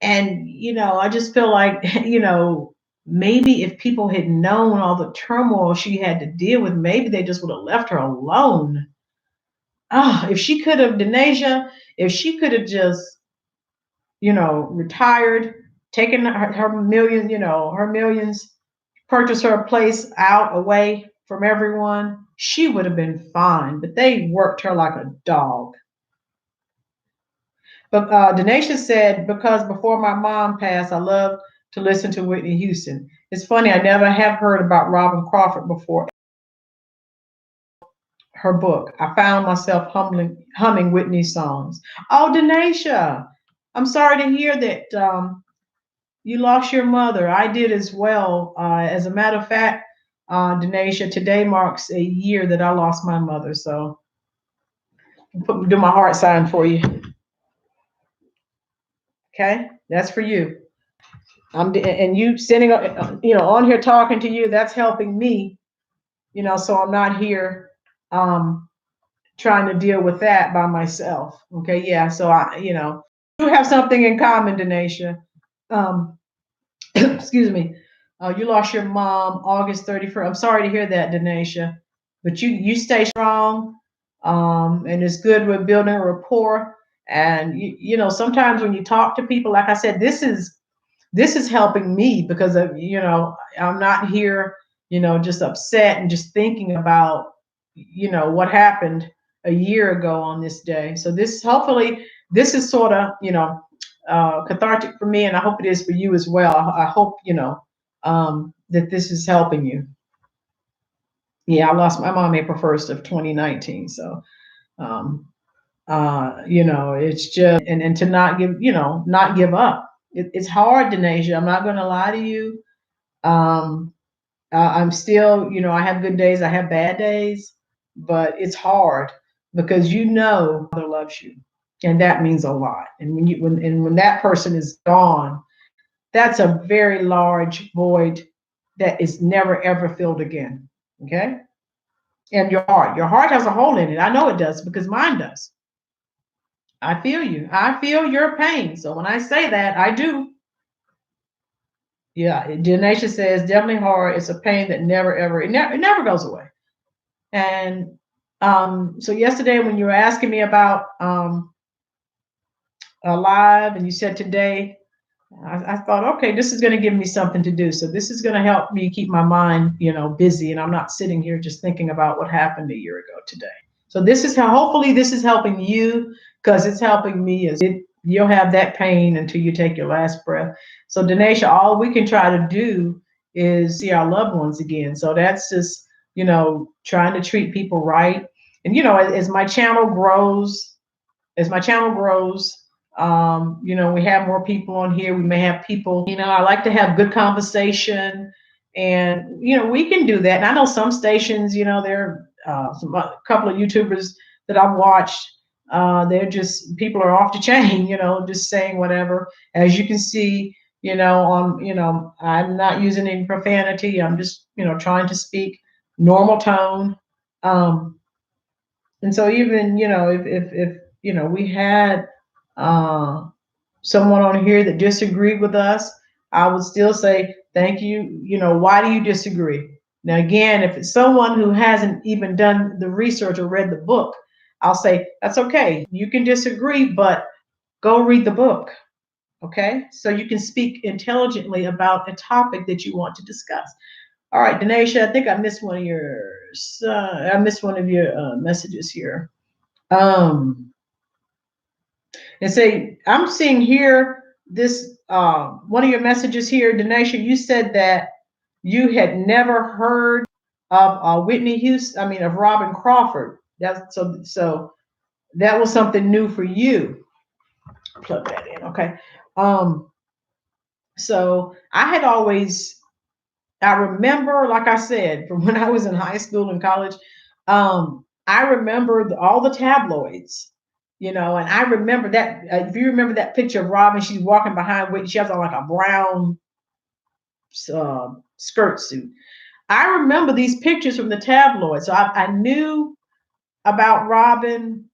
And, I just feel like, maybe if people had known all the turmoil she had to deal with, maybe they just would have left her alone. Ah, if she could have, Denasia, if she could have just, retired, taken her million, her millions, purchased her a place out away from everyone, she would have been fine. But they worked her like a dog. But Denasia said, because before my mom passed, I loved to listen to Whitney Houston. It's funny, I never have heard about Robyn Crawford before her book. I found myself humming Whitney's songs. Oh, Denasia, I'm sorry to hear that you lost your mother. I did as well. As a matter of fact, Denasia, today marks a year that I lost my mother. So do my heart sign for you. Okay, that's for you. And you sitting, on here talking to you, that's helping me, so I'm not here trying to deal with that by myself. Okay, yeah. So you have something in common, Denasia. Um, excuse me. You lost your mom August 31st. I'm sorry to hear that, Denasia, but you stay strong. And it's good with building a rapport. And sometimes when you talk to people, like I said, this is helping me because of I'm not here just upset and just thinking about what happened a year ago on this day. So this, hopefully, this is sort of cathartic for me, and I hope it is for you as well. I hope that this is helping you. Yeah, I lost my mom April 1st of 2019. So it's just, and to not give up. It's hard, Denasia. I'm not going to lie to you. I'm still, I have good days, I have bad days, but it's hard because mother loves you, and that means a lot. And when that person is gone, that's a very large void that is never ever filled again. Okay, and your heart has a hole in it. I know it does because mine does. I feel you. I feel your pain. So when I say that, I do. Yeah, Denasia says definitely hard. It's a pain that never ever it never goes away. And so yesterday when you were asking me about live, and you said today, I thought, okay, this is going to give me something to do. So this is going to help me keep my mind, busy, and I'm not sitting here just thinking about what happened a year ago today. So this is how, hopefully this is helping you, because it's helping me. You'll have that pain until you take your last breath. So Denasia, all we can try to do is see our loved ones again. So that's just, trying to treat people right. And as my channel grows, we have more people on here. We may have people, I like to have good conversation, and we can do that. And I know some stations, there are a couple of YouTubers that I've watched. They're just, people are off the chain, just saying whatever. As you can see, I'm not using any profanity. I'm just, trying to speak normal tone. And so even, if we had someone on here that disagreed with us, I would still say, thank you. Why do you disagree? Now, again, if it's someone who hasn't even done the research or read the book, I'll say, that's okay. You can disagree, but go read the book. Okay. So you can speak intelligently about a topic that you want to discuss. All right, Denisha, I think I missed one of yours. I missed one of your messages here. And say, I'm seeing here this one of your messages here, Denisha. You said that you had never heard of Whitney Houston. I mean, of Robyn Crawford. That's so that was something new for you. Plug that in, okay? So I had always, I remember, like I said, from when I was in high school and college, I remember all the tabloids, and I remember that. If you remember that picture of Robyn, she's walking behind Whitney. She has on like a brown skirt suit. I remember these pictures from the tabloids, so I knew about Robyn.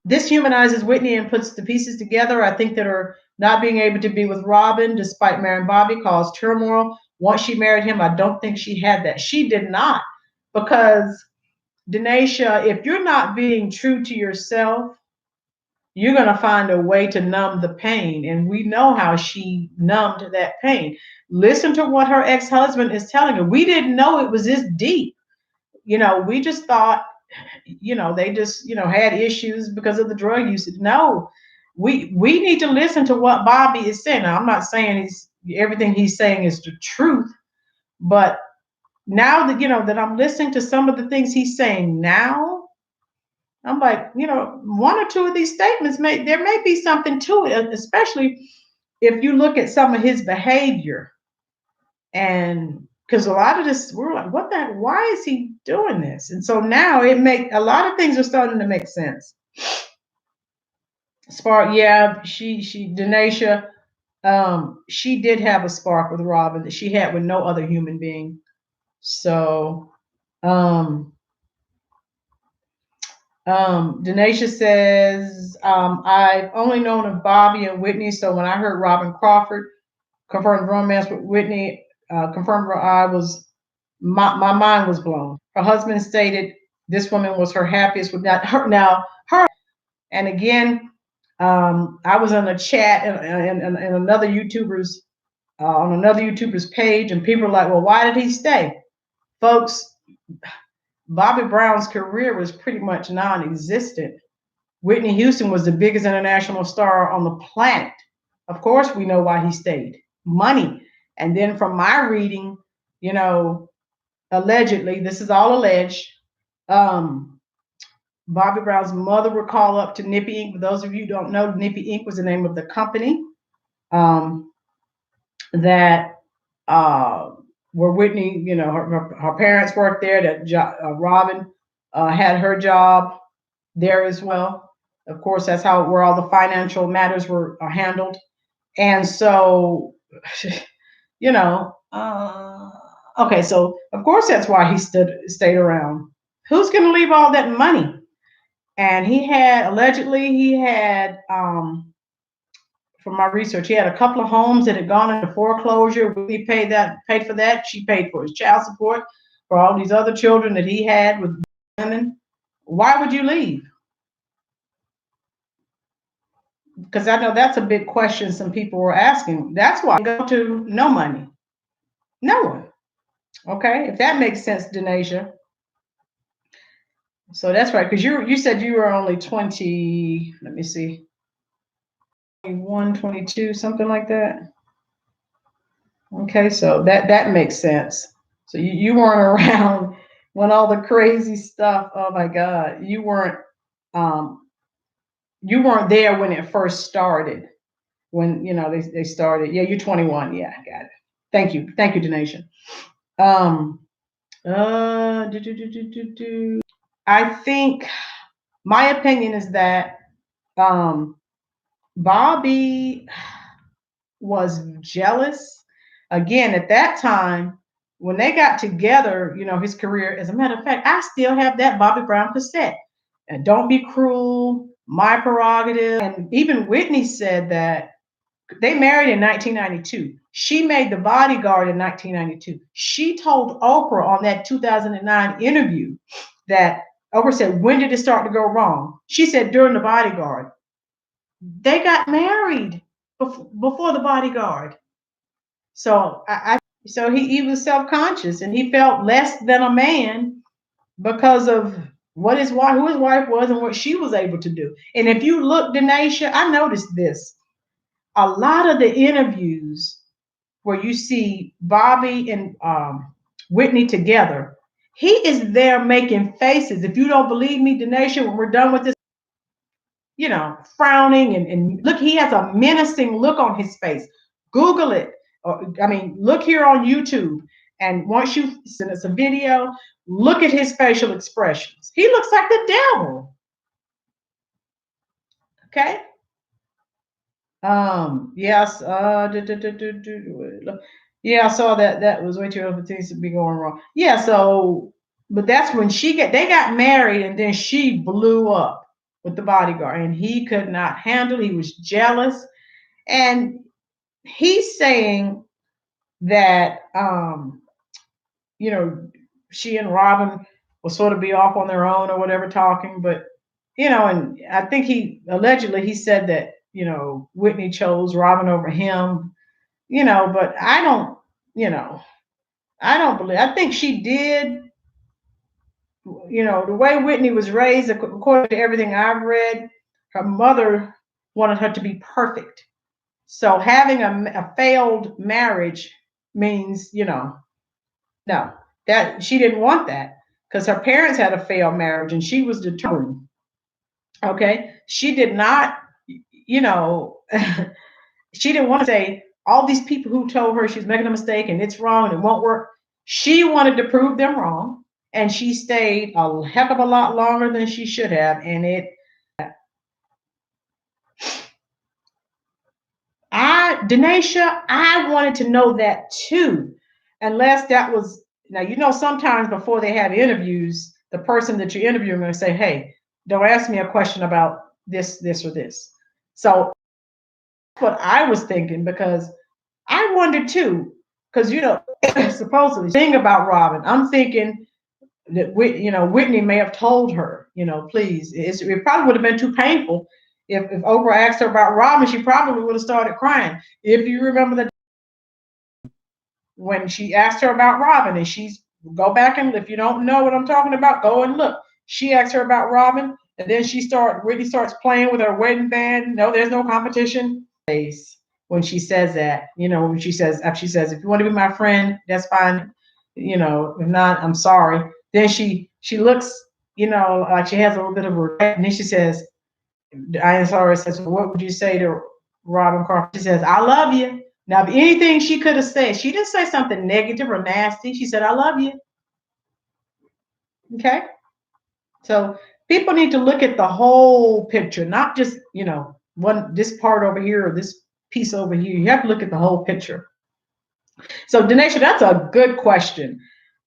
This humanizes Whitney and puts the pieces together. I think that her not being able to be with Robyn, despite marrying Bobby, caused turmoil. Once she married him, I don't think she had that. She did not, because Denisha, if you're not being true to yourself, you're going to find a way to numb the pain. And we know how she numbed that pain. Listen to what her ex-husband is telling her. We didn't know it was this deep. We just thought, they just, had issues because of the drug usage. No, we need to listen to what Bobby is saying. Now, I'm not saying everything he's saying is the truth, but now that, that I'm listening to some of the things he's saying now, I'm like, one or two of these statements there may be something to it, especially if you look at some of his behavior. And because a lot of this, we're like, what the heck? Why is he doing this? And so now a lot of things are starting to make sense. Spark, yeah, Denisha, she did have a spark with Robyn that she had with no other human being. So, Denisha says, I've only known of Bobby and Whitney. So when I heard Robyn Crawford confirmed romance with Whitney, my mind was blown. Her husband stated this woman was her happiest with her. And again, I was on a chat and another YouTuber's on another YouTuber's page, and people were like, well, why did he stay? Folks, Bobby Brown's career was pretty much non-existent. Whitney Houston was the biggest international star on the planet. Of course, we know why he stayed. Money. And then from my reading, allegedly, this is all alleged, Bobby Brown's mother would call up to Nippy Inc. For those of you who don't know, Nippy Inc. was the name of the company that where Whitney, her parents worked there, that Robyn had her job there as well. Of course, that's where all the financial matters were handled. And so, okay, so of course that's why he stayed around. Who's going to leave all that money? And allegedly he had, from my research, he had a couple of homes that had gone into foreclosure. We paid for that. She paid for his child support for all these other children that he had with women. Why would you leave? Because I know that's a big question some people were asking. That's why I go to no money. No one. Okay, if that makes sense, Denisha. So that's right, because you said you were only 20, let me see, 21, 22, something like that. Okay, so that makes sense. So you weren't around when all the crazy stuff, oh my God, you weren't there when it first started, when they started. Yeah, you're 21. Yeah, I got it. Thank you, Denisha. I think my opinion is that Bobby, was jealous. Again, at that time, when they got together, his career, as a matter of fact, I still have that Bobby Brown cassette. And Don't Be Cruel, My Prerogative. And even Whitney said that they married in 1992. She made The Bodyguard in 1992. She told Oprah on that 2009 interview that Oprah said, when did it start to go wrong? She said, during The Bodyguard. They got married before The Bodyguard. So so he was self-conscious and he felt less than a man because of what who his wife was and what she was able to do. And if you look, Denasia, I noticed this. A lot of the interviews where you see Bobby and Whitney together, he is there making faces. If you don't believe me, Denasia, when we're done with this, frowning and look, he has a menacing look on his face. Google it. Look here on YouTube. And once you send us a video, look at his facial expressions. He looks like the devil. Okay. Yes. Yeah, I saw that. That was way too early for things to be going wrong. Yeah. So, but that's when they got married, and then she blew up with The Bodyguard, and he could not handle. He was jealous, and he's saying that she and Robyn will sort of be off on their own or whatever talking, but and I think he said that Whitney chose Robyn over him, but I don't believe. I think she did. The way Whitney was raised, according to everything I've read, her mother wanted her to be perfect. So having a failed marriage means, no, that she didn't want that because her parents had a failed marriage and she was determined. Okay. She did not, she didn't want to say all these people who told her she's making a mistake and it's wrong and it won't work. She wanted to prove them wrong. And she stayed a heck of a lot longer than she should have. And Denasia, I wanted to know that too. Unless that was, now, sometimes before they have interviews, the person that you're interviewing going to say, hey, don't ask me a question about this, or this. So that's what I was thinking, because I wondered too, because, supposedly thing about Robyn, I'm thinking that, Whitney may have told her, please, it probably would have been too painful. If Oprah asked her about Robyn, she probably would have started crying. If you remember that when she asked her about Robyn, and go back and if you don't know what I'm talking about, go and look. She asked her about Robyn, and then Whitney starts playing with her wedding band. No, there's no competition. When she says that, when she says, if you want to be my friend, that's fine. If not, I'm sorry. Then she looks, like she has a little bit of regret, and then she says, I sorry, says, what would you say to Robyn Crawford? She says, I love you. Now, if anything she could have said, she didn't say something negative or nasty. She said, I love you. Okay. So people need to look at the whole picture, not just, this part over here or this piece over here. You have to look at the whole picture. So Denasia, that's a good question.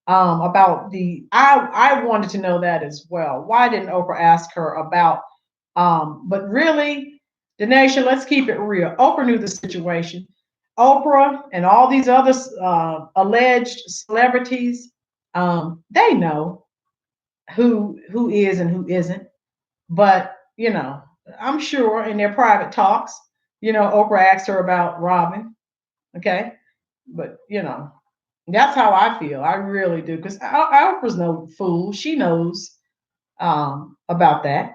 About I wanted to know that as well. Why didn't Oprah ask her about, but really, Denasia, let's keep it real. Oprah knew the situation. Oprah and all these other alleged celebrities, they know who is and who isn't. But I'm sure in their private talks, Oprah asked her about Robyn. Okay, but that's how I feel. I really do, because Oprah's no fool. She knows about that.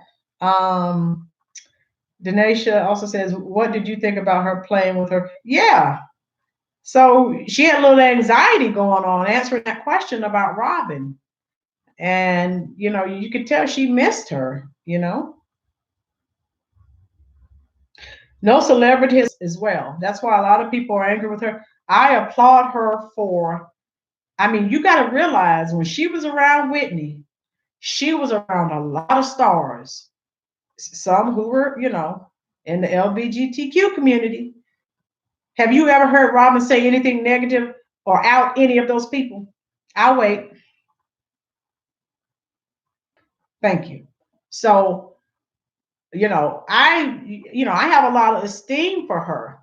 Denasia also says, what did you think about her playing with her? Yeah. So she had a little anxiety going on answering that question about Robyn. And, you could tell she missed her, No celebrities as well. That's why a lot of people are angry with her. I applaud her you got to realize when she was around Whitney, she was around a lot of stars, some who were, in the LGBTQ community. Have you ever heard Robyn say anything negative or out any of those people? I'll wait. Thank you. So, I have a lot of esteem for her,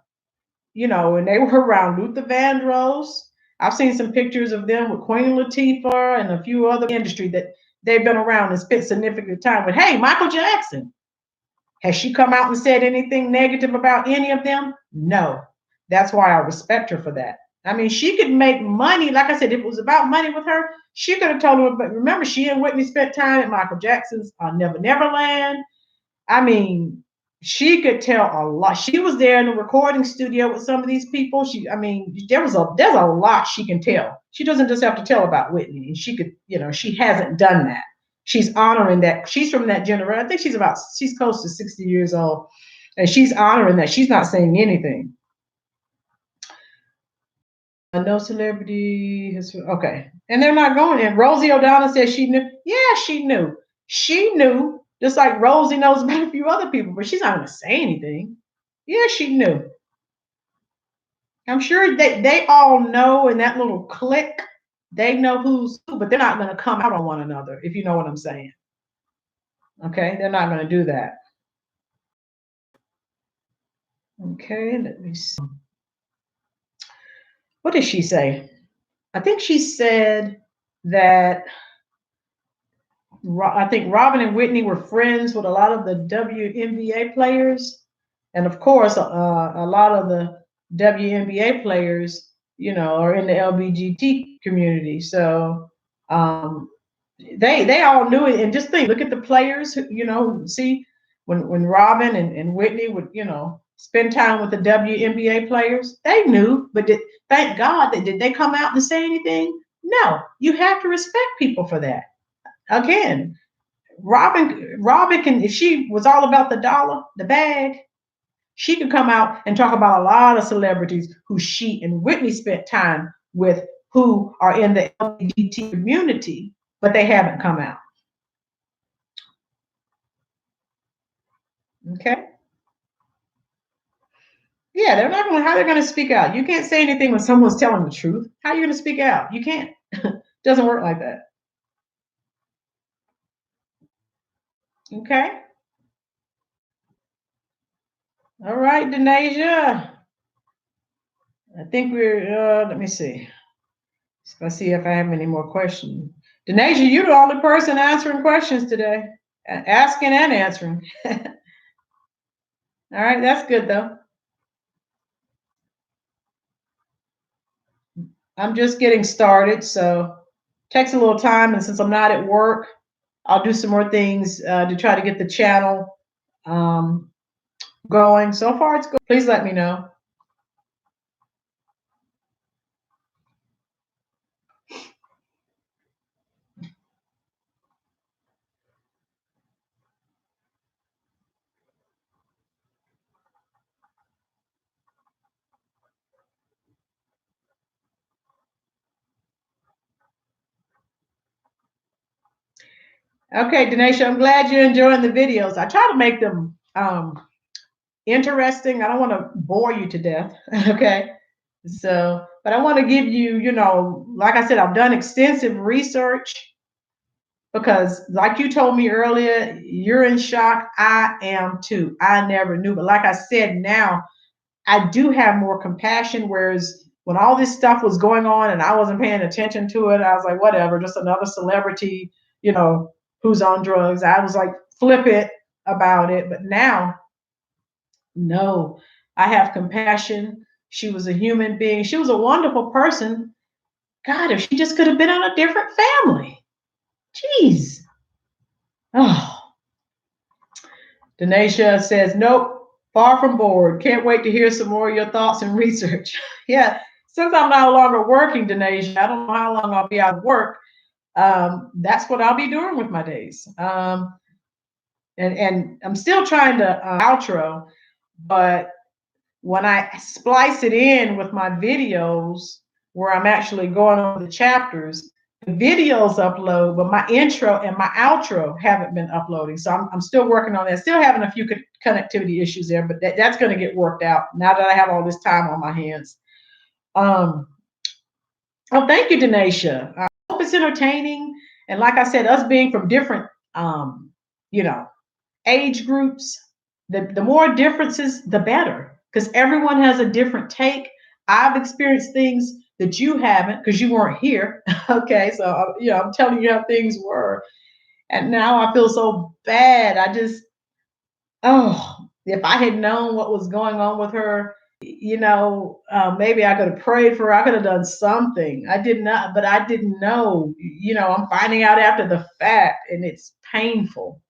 and they were around Luther Vandross. I've seen some pictures of them with Queen Latifah and a few other industry that they've been around and spent significant time with. Hey, Michael Jackson. Has she come out and said anything negative about any of them? No. That's why I respect her for that. I mean, she could make money. Like I said, if it was about money with her, she could have told him. But remember, she and Whitney spent time at Michael Jackson's Never Neverland. I mean, she could tell a lot. She was there in the recording studio with some of these people. There's a lot she can tell. She doesn't just have to tell about Whitney, and she could, she hasn't done that. She's honoring that. She's from that generation. I think she's close to 60 years old, and she's honoring that. She's not saying anything. No celebrity has, okay, and they're not going in. Rosie O'Donnell says she knew. Yeah, she knew. She knew, just like Rosie knows about a few other people, but she's not going to say anything. Yeah, she knew. I'm sure they all know in that little clique. They know who's who, but they're not going to come out on one another, if you know what I'm saying. Okay, they're not going to do that. Okay, let me see. What did she say? I think she said that I think Robyn and Whitney were friends with a lot of the WNBA players. And of course, a lot of the WNBA players, are in the LGBT community. So they all knew it. And just look at the players, see when Robyn and Whitney would, spend time with the WNBA players, they knew. But thank God, did they come out and say anything? No, you have to respect people for that. Again, Robyn can, if she was all about the dollar, the bag, she could come out and talk about a lot of celebrities who she and Whitney spent time with, who are in the LGBT community, but they haven't come out. Okay. Yeah, they're not going to, how they're going to speak out. You can't say anything when someone's telling the truth. How are you going to speak out? You can't. Doesn't work like that. Okay. All right, Denasia. I think we're, let me see. Let's see if I have any more questions. Denasia, you're the only person answering questions today. Asking and answering. All right, that's good though. I'm just getting started, so it takes a little time. And since I'm not at work, I'll do some more things to try to get the channel going. So far, it's good. Please let me know. Okay, Denasia, I'm glad you're enjoying the videos. I try to make them interesting. I don't want to bore you to death. Okay. So, but I want to give you, like I said, I've done extensive research because, like you told me earlier, you're in shock. I am too. I never knew. But like I said, now I do have more compassion. Whereas when all this stuff was going on and I wasn't paying attention to it, I was like, whatever, just another celebrity, who's on drugs. I was like flippant about it. But now, no, I have compassion. She was a human being. She was a wonderful person. God, if she just could have been on a different family. Jeez. Oh. Denasia says, nope, far from bored. Can't wait to hear some more of your thoughts and research. Yeah, since I'm no longer working, Denasia, I don't know how long I'll be out of work. That's what I'll be doing with my days. And I'm still trying to outro, but when I splice it in with my videos where I'm actually going over the chapters, the videos upload, but my intro and my outro haven't been uploading. So I'm still working on that. Still having a few connectivity issues there, but that's going to get worked out now that I have all this time on my hands. Oh, thank you, Denisha. I hope it's entertaining. And like I said, us being from different, you know, age groups, the more differences, the better, because everyone has a different take. I've experienced things that you haven't because you weren't here. Okay, so I'm telling you how things were, and now I feel so bad. I just, oh, if I had known what was going on with her, maybe I could have prayed for her. I could have done something. I did not, but I didn't know. I'm finding out after the fact, and it's painful.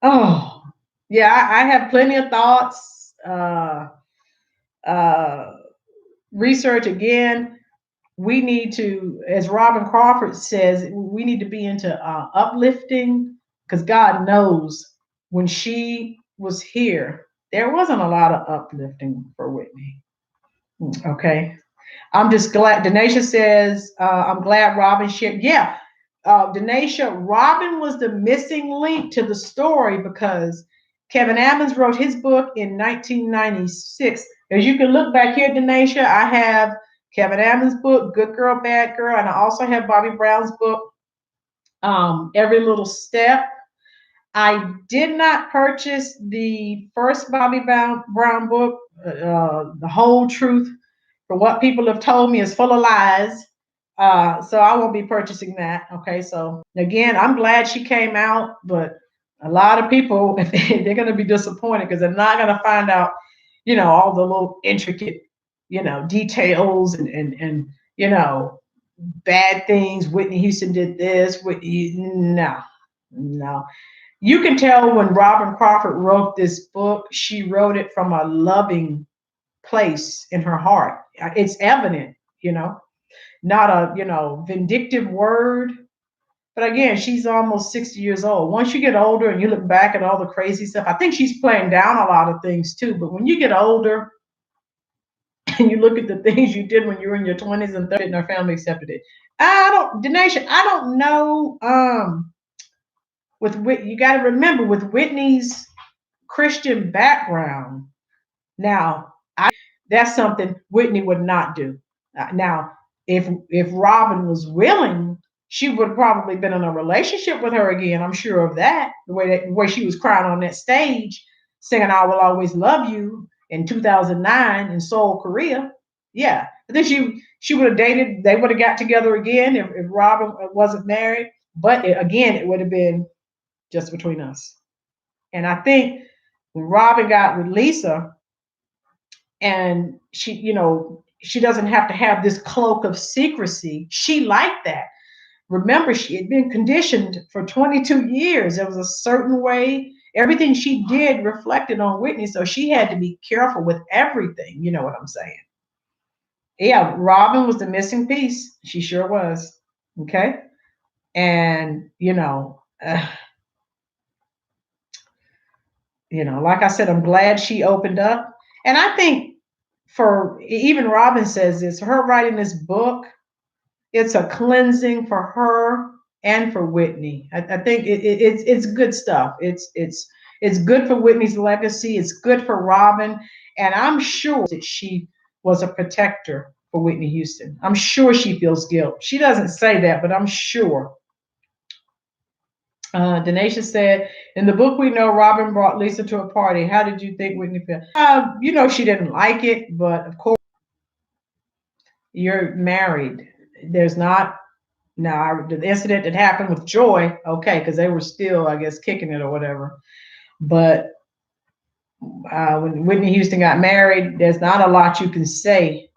Oh, yeah, I have plenty of thoughts. Uh, Research again. We need to, as Robyn Crawford says, we need to be into uplifting, because God knows when she was here, there wasn't a lot of uplifting for Whitney. Okay. I'm just glad. Denisha says, I'm glad Robyn shared. Yeah. Denisha, Robyn was the missing link to the story because Kevin Adams wrote his book in 1996. As you can look back here, Denisha, I have Kevin Adams' book, Good Girl, Bad Girl, and I also have Bobby Brown's book, Every Little Step. I did not purchase the first Bobby Brown book, The Whole Truth, for what people have told me is full of lies. So I won't be purchasing that. Okay, so again, I'm glad she came out, but a lot of people, they're going to be disappointed because they're not going to find out, all the little intricate, details and bad things. Whitney Houston did this. No. You can tell when Robyn Crawford wrote this book, she wrote it from a loving place in her heart. It's evident, not a, vindictive word. But again, she's almost 60 years old. Once you get older and you look back at all the crazy stuff, I think she's playing down a lot of things too. But when you get older and you look at the things you did when you were in your 20s and 30s and her family accepted it. Denisha, I don't know. You got to remember, with Whitney's Christian background, now that's something Whitney would not do. Now, if Robyn was willing, she would have probably been in a relationship with her again. I'm sure of that. The way she was crying on that stage, singing "I Will Always Love You" in 2009 in Seoul, Korea. Yeah, I think she would have dated. They would have got together again if Robyn wasn't married. But again, it would have been just between us. And I think when Robyn got with Lisa, and she doesn't have to have this cloak of secrecy. She liked that. Remember, she had been conditioned for 22 years. There was a certain way everything she did reflected on Whitney, so she had to be careful with everything. You know what I'm saying? Yeah, Robyn was the missing piece. She sure was. Okay, and like I said, I'm glad she opened up, and I think for even Robyn says this, her writing this book, it's a cleansing for her and for Whitney. I think it's good stuff. It's good for Whitney's legacy. It's good for Robyn, and I'm sure that she was a protector for Whitney Houston. I'm sure she feels guilt. She doesn't say that, but I'm sure. Denisha said, in the book we know Robyn brought Lisa to a party. How did you think Whitney felt? She didn't like it, but of course, you're married. There's not, now the incident that happened with Joy, okay, because they were still, I guess, kicking it or whatever. But when Whitney Houston got married, there's not a lot you can say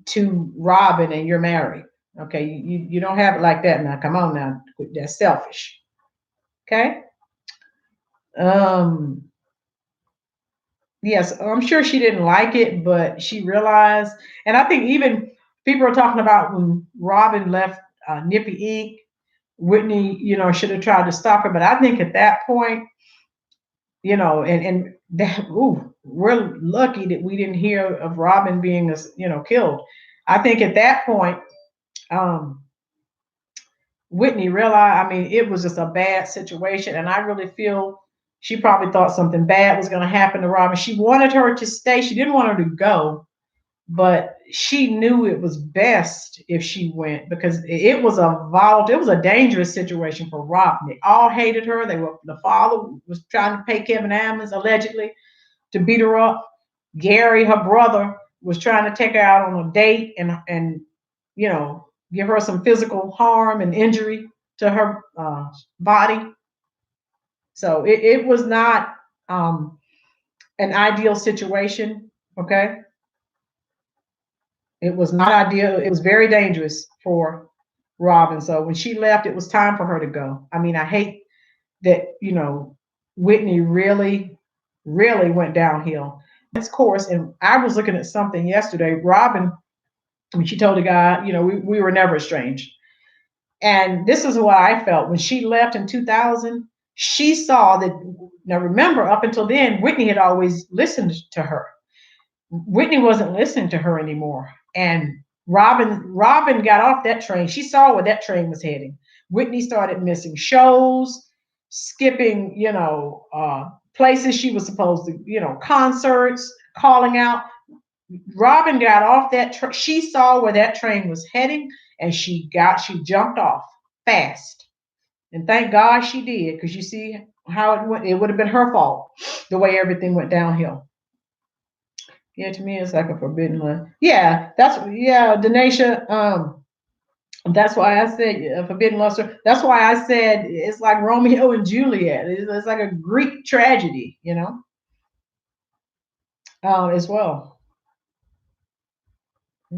to Robyn, and you're married. Okay, you don't have it like that now. Come on now, that's selfish. Okay. Yes, I'm sure she didn't like it, but she realized, and I think even people are talking about when Robyn left Nippy Inc., Whitney, should have tried to stop her. But I think at that point, and that, we're lucky that we didn't hear of Robyn being, killed. I think at that point, Whitney realized, I mean, it was just a bad situation, and I really feel She probably thought something bad was going to happen to Robyn. She wanted her to stay. She didn't want her to go, but she knew it was best if she went because it was a volatile, it was a dangerous situation for Robyn. They all hated her. The father was trying to pay Kevin Ammons allegedly to beat her up. Gary, her brother, was trying to take her out on a date and give her some physical harm and injury to her body. So it was not an ideal situation. Okay. It was not ideal. It was very dangerous for Robyn. So when she left, it was time for her to go. I mean, I hate that, Whitney really, really went downhill. Of course, and I was looking at something yesterday. Robyn, I mean, she told the guy, we were never estranged. And this is what I felt when she left in 2000. She saw that. Now, remember, up until then, Whitney had always listened to her. Whitney wasn't listening to her anymore. And Robyn got off that train. She saw where that train was heading. Whitney started missing shows, skipping, places she was supposed to, concerts, calling out. Robyn got off that she saw where that train was heading, and she jumped off fast. And thank God she did, because you see how it went. It would have been her fault the way everything went downhill. Yeah, to me it's like a forbidden one. Yeah, Denisha. That's why I said a forbidden luster. That's why I said it's like Romeo and Juliet. It's like a Greek tragedy, as well.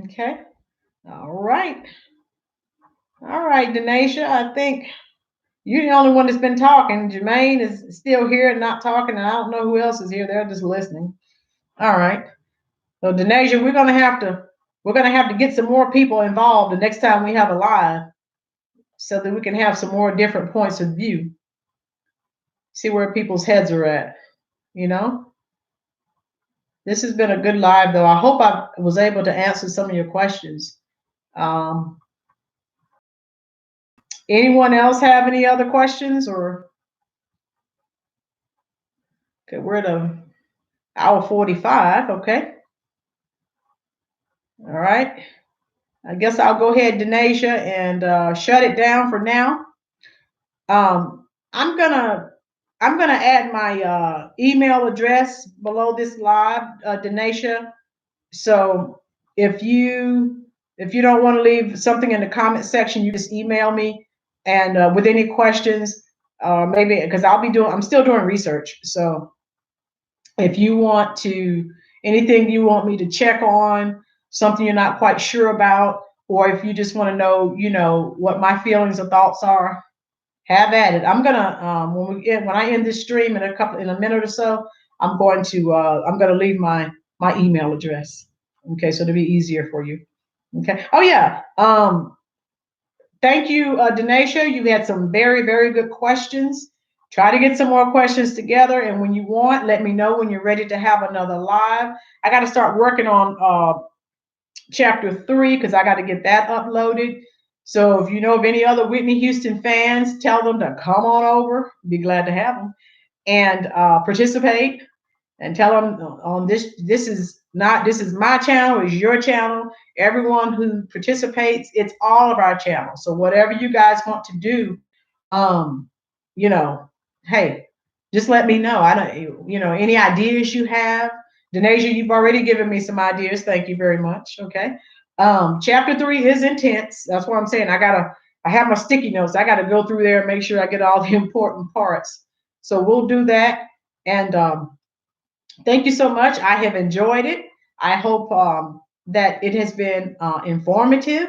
Okay. All right. All right, Denisha. I think you're the only one that's been talking. Jermaine is still here and not talking, and I don't know who else is here. They're just listening. All right. So Denisha, we're gonna have to get some more people involved the next time we have a live, so that we can have some more different points of view. See where people's heads are at. This has been a good live, though. I hope I was able to answer some of your questions. Anyone else have any other questions? Or okay, we're at an hour 45. Okay. All right. I guess I'll go ahead, Denisha, and shut it down for now. I'm gonna add my email address below this live, Denisha. So if you don't want to leave something in the comment section, you just email me, and with any questions, maybe because I'm still doing research. So if you want anything you want me to check on, something you're not quite sure about, or if you just want to know, what my feelings or thoughts are, have at it. I'm gonna when I end this stream in a minute or so, I'm gonna leave my email address. Okay, so it'll be easier for you. Okay. Oh yeah. Thank you, Denisha. You had some very, very good questions. Try to get some more questions together, and when you want, let me know when you're ready to have another live. I got to start working on chapter 3 because I got to get that uploaded. So if you know of any other Whitney Houston fans, tell them to come on over. Be glad to have them and participate. And tell them on this. This is my channel. It's your channel. Everyone who participates, it's all of our channels. So whatever you guys want to do, hey, just let me know. I don't, any ideas you have. Denisha, you've already given me some ideas. Thank you very much. Okay. Chapter 3 is intense. That's what I'm saying. I have my sticky notes. I got to go through there and make sure I get all the important parts. So we'll do that. And thank you so much. I have enjoyed it. I hope that it has been informative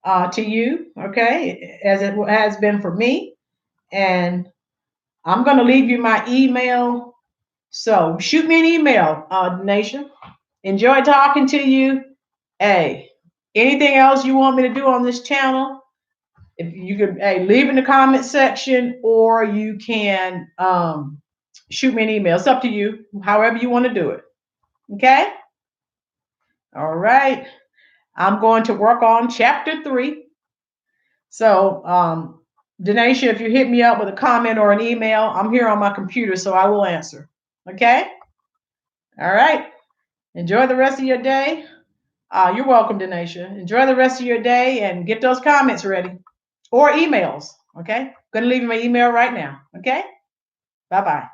to you, okay, as it has been for me. And I'm going to leave you my email. So shoot me an email, Nation. Enjoy talking to you. Hey, anything else you want me to do on this channel? If you could, leave in the comment section, or you can shoot me an email. It's up to you, however you want to do it. Okay? All right. I'm going to work on chapter 3. So Denisha, if you hit me up with a comment or an email, I'm here on my computer, so I will answer. Okay? All right. Enjoy the rest of your day. You're welcome, Denisha. Enjoy the rest of your day and get those comments ready or emails. Okay? I'm going to leave you my email right now. Okay? Bye-bye.